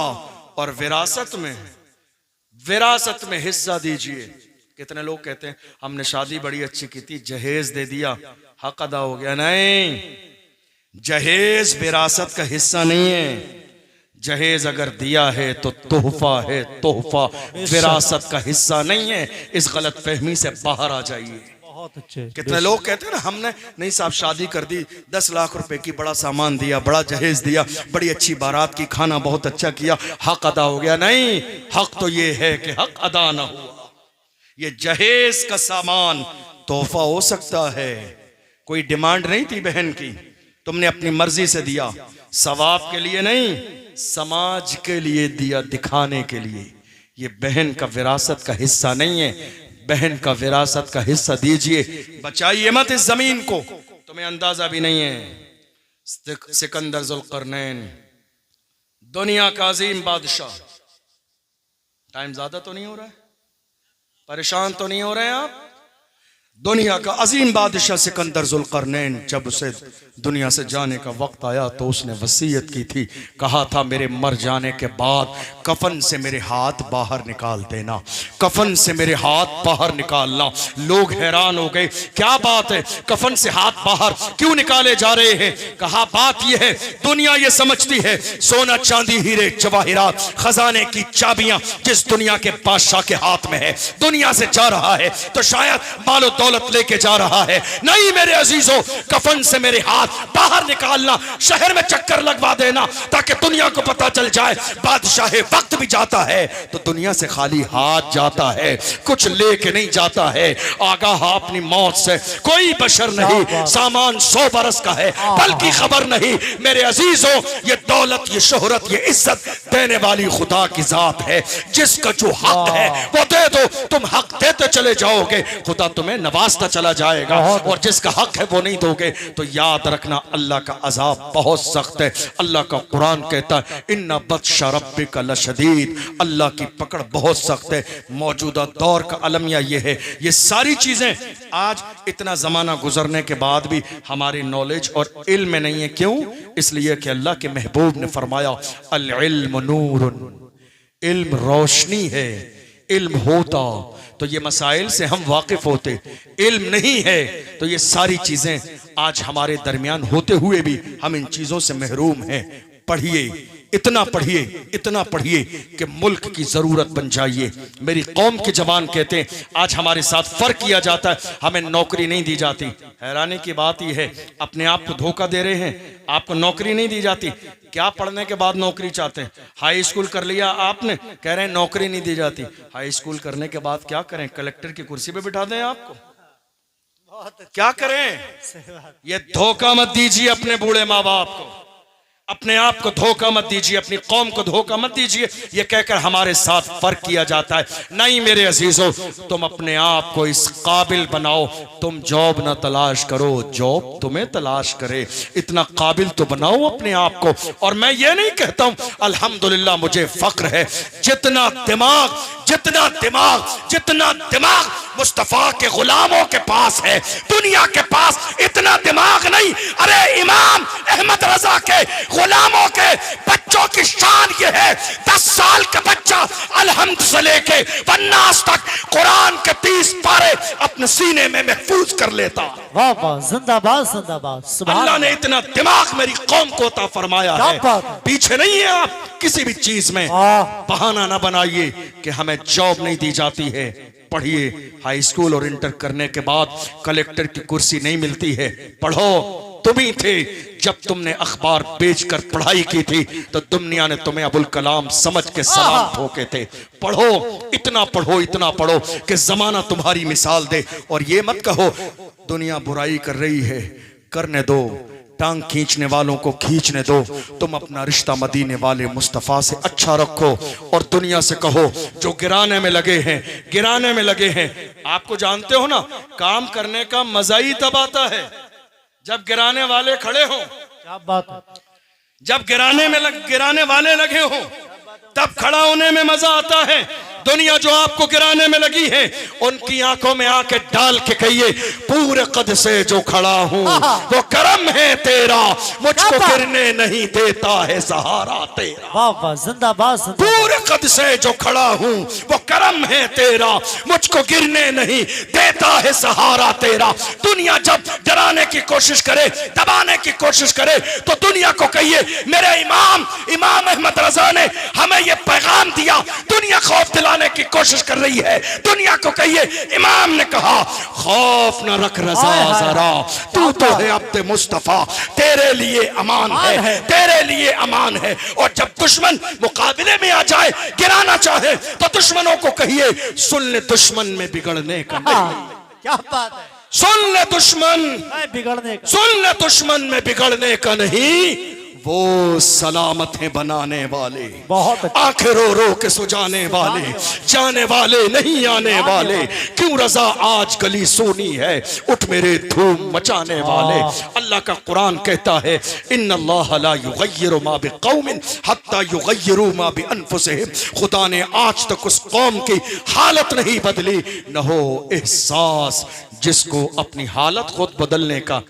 और विरासत में हिस्सा दीजिए। कितने लोग कहते हैं हमने शादी बड़ी अच्छी की थी, जहेज दे दिया, हक अदा हो गया। नहीं, जहेज विरासत का हिस्सा नहीं है। जहेज अगर दिया है तो तोहफा है, तोहफा विरासत का हिस्सा नहीं है। इस गलत फहमी से बाहर आ जाइए। बहुत अच्छे। कितने लोग कहते हैं ना हमने नहीं साहब शादी कर दी, 10 लाख रुपए की बड़ा सामान दिया, बड़ा जहेज दिया, बड़ी अच्छी बारात की, खाना बहुत अच्छा किया, हक अदा हो गया। नहीं, हक तो ये है कि हक अदा ना हुआ। ये जहेज का सामान तोहफा हो सकता है, कोई डिमांड नहीं थी बहन की, तुमने अपनी मर्जी से दिया, सवाब के लिए नहीं, समाज के लिए दिया, दिखाने के लिए। ये बहन का विरासत का हिस्सा नहीं है। बहन का विरासत का हिस्सा दीजिए, बचाइए मत इस जमीन को, तुम्हें अंदाजा भी नहीं है। सिकंदर जुल्करनैन, दुनिया का अजीम बादशाह। टाइम ज्यादा तो नहीं हो रहा है, परेशान तो नहीं हो रहे हैं आप? दुनिया का अजीम बादशाह सिकंदर जुल्करनैन, जब उसे दुनिया से जाने का वक्त आया तो उसने वसीयत की थी, कहा था मेरे मर जाने के बाद कफन से मेरे हाथ बाहर निकाल देना, कफन से मेरे हाथ बाहर निकालना। लोग हैरान हो गए, क्या बात है, कफन से हाथ बाहर क्यों निकाले जा रहे हैं? कहा बात यह है, दुनिया ये समझती है सोना चांदी हीरे जवाहिरात खजाने की चाबियां जिस दुनिया के बादशाह के हाथ में है, दुनिया से जा रहा है तो शायद मालो दौलत लेके जा रहा है। नहीं मेरे अजीजों, कफन से मेरे हाथ बाहर निकालना, शहर में चक्कर लगवा देना ताकि दुनिया को पता चल जाए बादशाह वक्त भी जाता है तो दुनिया से खाली हाथ जाता है, कुछ लेके नहीं जाता है। आगाह अपनी मौत से कोई बशर नहीं, सामान 100 बरस का है बल्कि खबर नहीं। मेरे अजीजों, ये दौलत, ये शोहरत, ये इज्जत देने वाली खुदा की जात है, जिसका जो हक है वो दे दो, तुम हक देते चले जाओगे, खुदा तुम्हें नवाजता चला जाएगा। और जिसका हक है वो नहीं दोगे तो याद रखना अल्लाह का अजाब बहुत सख्त है। अल्लाह का कुरान कहता है इन्ना बत्श रब्बिका लशदीद शदीद, अल्लाह की पकड़ बहुत सख्त है। मौजूदा दौर का अलमिया ये है। ये सारी चीज़ें आज इतना ज़माना गुजरने के बाद भी हमारी नॉलेज और इल्म में नहीं है। क्यों? इसलिए कि अल्लाह के महबूब ने फरमाया अल इल्म नूरुन, इल्म रोशनी है। इल्म होता तो ये मसाइल से हम वाकिफ होते, इल्म नहीं है तो ये सारी चीजें आज हमारे दरमियान होते हुए भी हम इन चीजों से महरूम हैं। पढ़िए, इतना पढ़िए, इतना पढ़िए कि मुल्क की जरूरत बन जाइए। मेरी कौम के जवान कहते हैं आज हमारे साथ फर्क किया जाता है, हमें नौकरी नहीं दी जाती। हैरानी की बात यह है, अपने आप को धोखा दे रहे हैं, आपको नौकरी नहीं दी जाती। क्या पढ़ने के बाद नौकरी चाहते हैं? हाई स्कूल कर लिया आपने, कह रहे हैं नौकरी नहीं दी जाती। हाई स्कूल करने के बाद क्या करें? कलेक्टर की कुर्सी पे बिठा दें आपको? क्या करें? ये धोखा मत दीजिए अपने बूढ़े माँ बाप को, अपने आप को धोखा मत दीजिए, अपनी कौम को धोखा मत दीजिए। ये कहकर हमारे साथ फर्क किया जाता है। नहीं मेरे अजीजों, तुम अपने आप को इस काबिल बनाओ, तुम जॉब ना तलाश करो, जॉब तुम्हें तलाश करे। इतना काबिल तो बनाओ अपने आप को। और मैं ये नहीं कहता हूं अल्हम्दुलिल्लाह मुझे फख्र है, जितना दिमाग मुस्तफा के गुलामों के पास है, दुनिया के पास इतना दिमाग नहीं। अरे इमाम अहमद रजा के गुलामों के बच्चों की शान ये है, 10 साल का बच्चा अलहम्द से लेके वन्नास तक कुरान के 30 पारे अपने सीने में महफूज कर लेता। वाह वाह, जिंदाबाद जिंदाबाद। सुभान अल्लाह ने इतना दिमाग मेरी कौम को अता फरमाया है। पीछे नहीं है आप किसी भी चीज में। बहाना ना बनाइए कि हमें जॉब नहीं दी जाती है। पढ़िए, हाई स्कूल और इंटर करने के बाद कलेक्टर की कुर्सी नहीं मिलती है। पढ़ो, तुम ही थे जब तुमने अखबार बेचकर पढ़ाई की थी तो दुनिया ने तुम्हें अबुल कलाम समझ के सलाम ठोके थे। पढ़ो, इतना पढ़ो कि जमाना तुम्हारी मिसाल दे। और ये मत कहो दुनिया बुराई कर रही है, करने दो, टांग खींचने वालों को खींचने दो। तुम अपना रिश्ता मदीने वाले मुस्तफ़ा से अच्छा रखो और दुनिया से कहो जो गिराने में लगे हैं। आपको जानते हो ना, काम करने का मजा ही तब आता है जब गिराने वाले खड़े हो। क्या बात है। जब गिराने वाले लगे हो तब खड़ा होने में मजा आता है। दुनिया जो आपको गिराने में लगी है उनकी आंखों में आके डाल के कहिए पूरे कद से जो खड़ा हूं वो करम है तेरा, मुझको गिरने नहीं देता है सहारा तेरा। वाह वाह, जिंदाबाद। पूरे कद से जो खड़ा हूं वो करम है तेरा, मुझको गिरने नहीं देता है सहारा तेरा। दुनिया जब डराने की कोशिश करे, दबाने की कोशिश करे तो दुनिया को कहिए मेरे इमाम अहमद रजा ने हमें ये पैगाम दिया। दुनिया खौफ दिलाने की कोशिश कर रही है, दुनिया को कहिए इमाम ने कहा खौफ न रख रजा जरा, तू तो है अब्द मुस्तफा, तेरे लिए अमान है, तेरे लिए अमान है। और जब दुश्मन मुकाबले में आ जाए, गिराना चाहे तो दुश्मनों को कहिए सुन ले दुश्मन में बिगड़ने का नहीं। क्या बात है। सुन ले दुश्मन में बिगड़ने का नहीं, वो सलामतें बनाने वाले, बहुत आंखें रो रो के सुजाने वाले, जाने वाले नहीं आने वाले। क्यों रजा आज गली सोनी है, उठ मेरे धूम मचाने वाले। अल्लाह का कुरान कहता है इन्नल्लाह ला युगय्यिरु मा बिकौमिन हत्ता युगय्यिरु मा बिअनफुसिहिम। खुदा ने आज तक उस कौम की हालत नहीं बदली, न हो एहसास जिसको अपनी हालत खुद बदलने का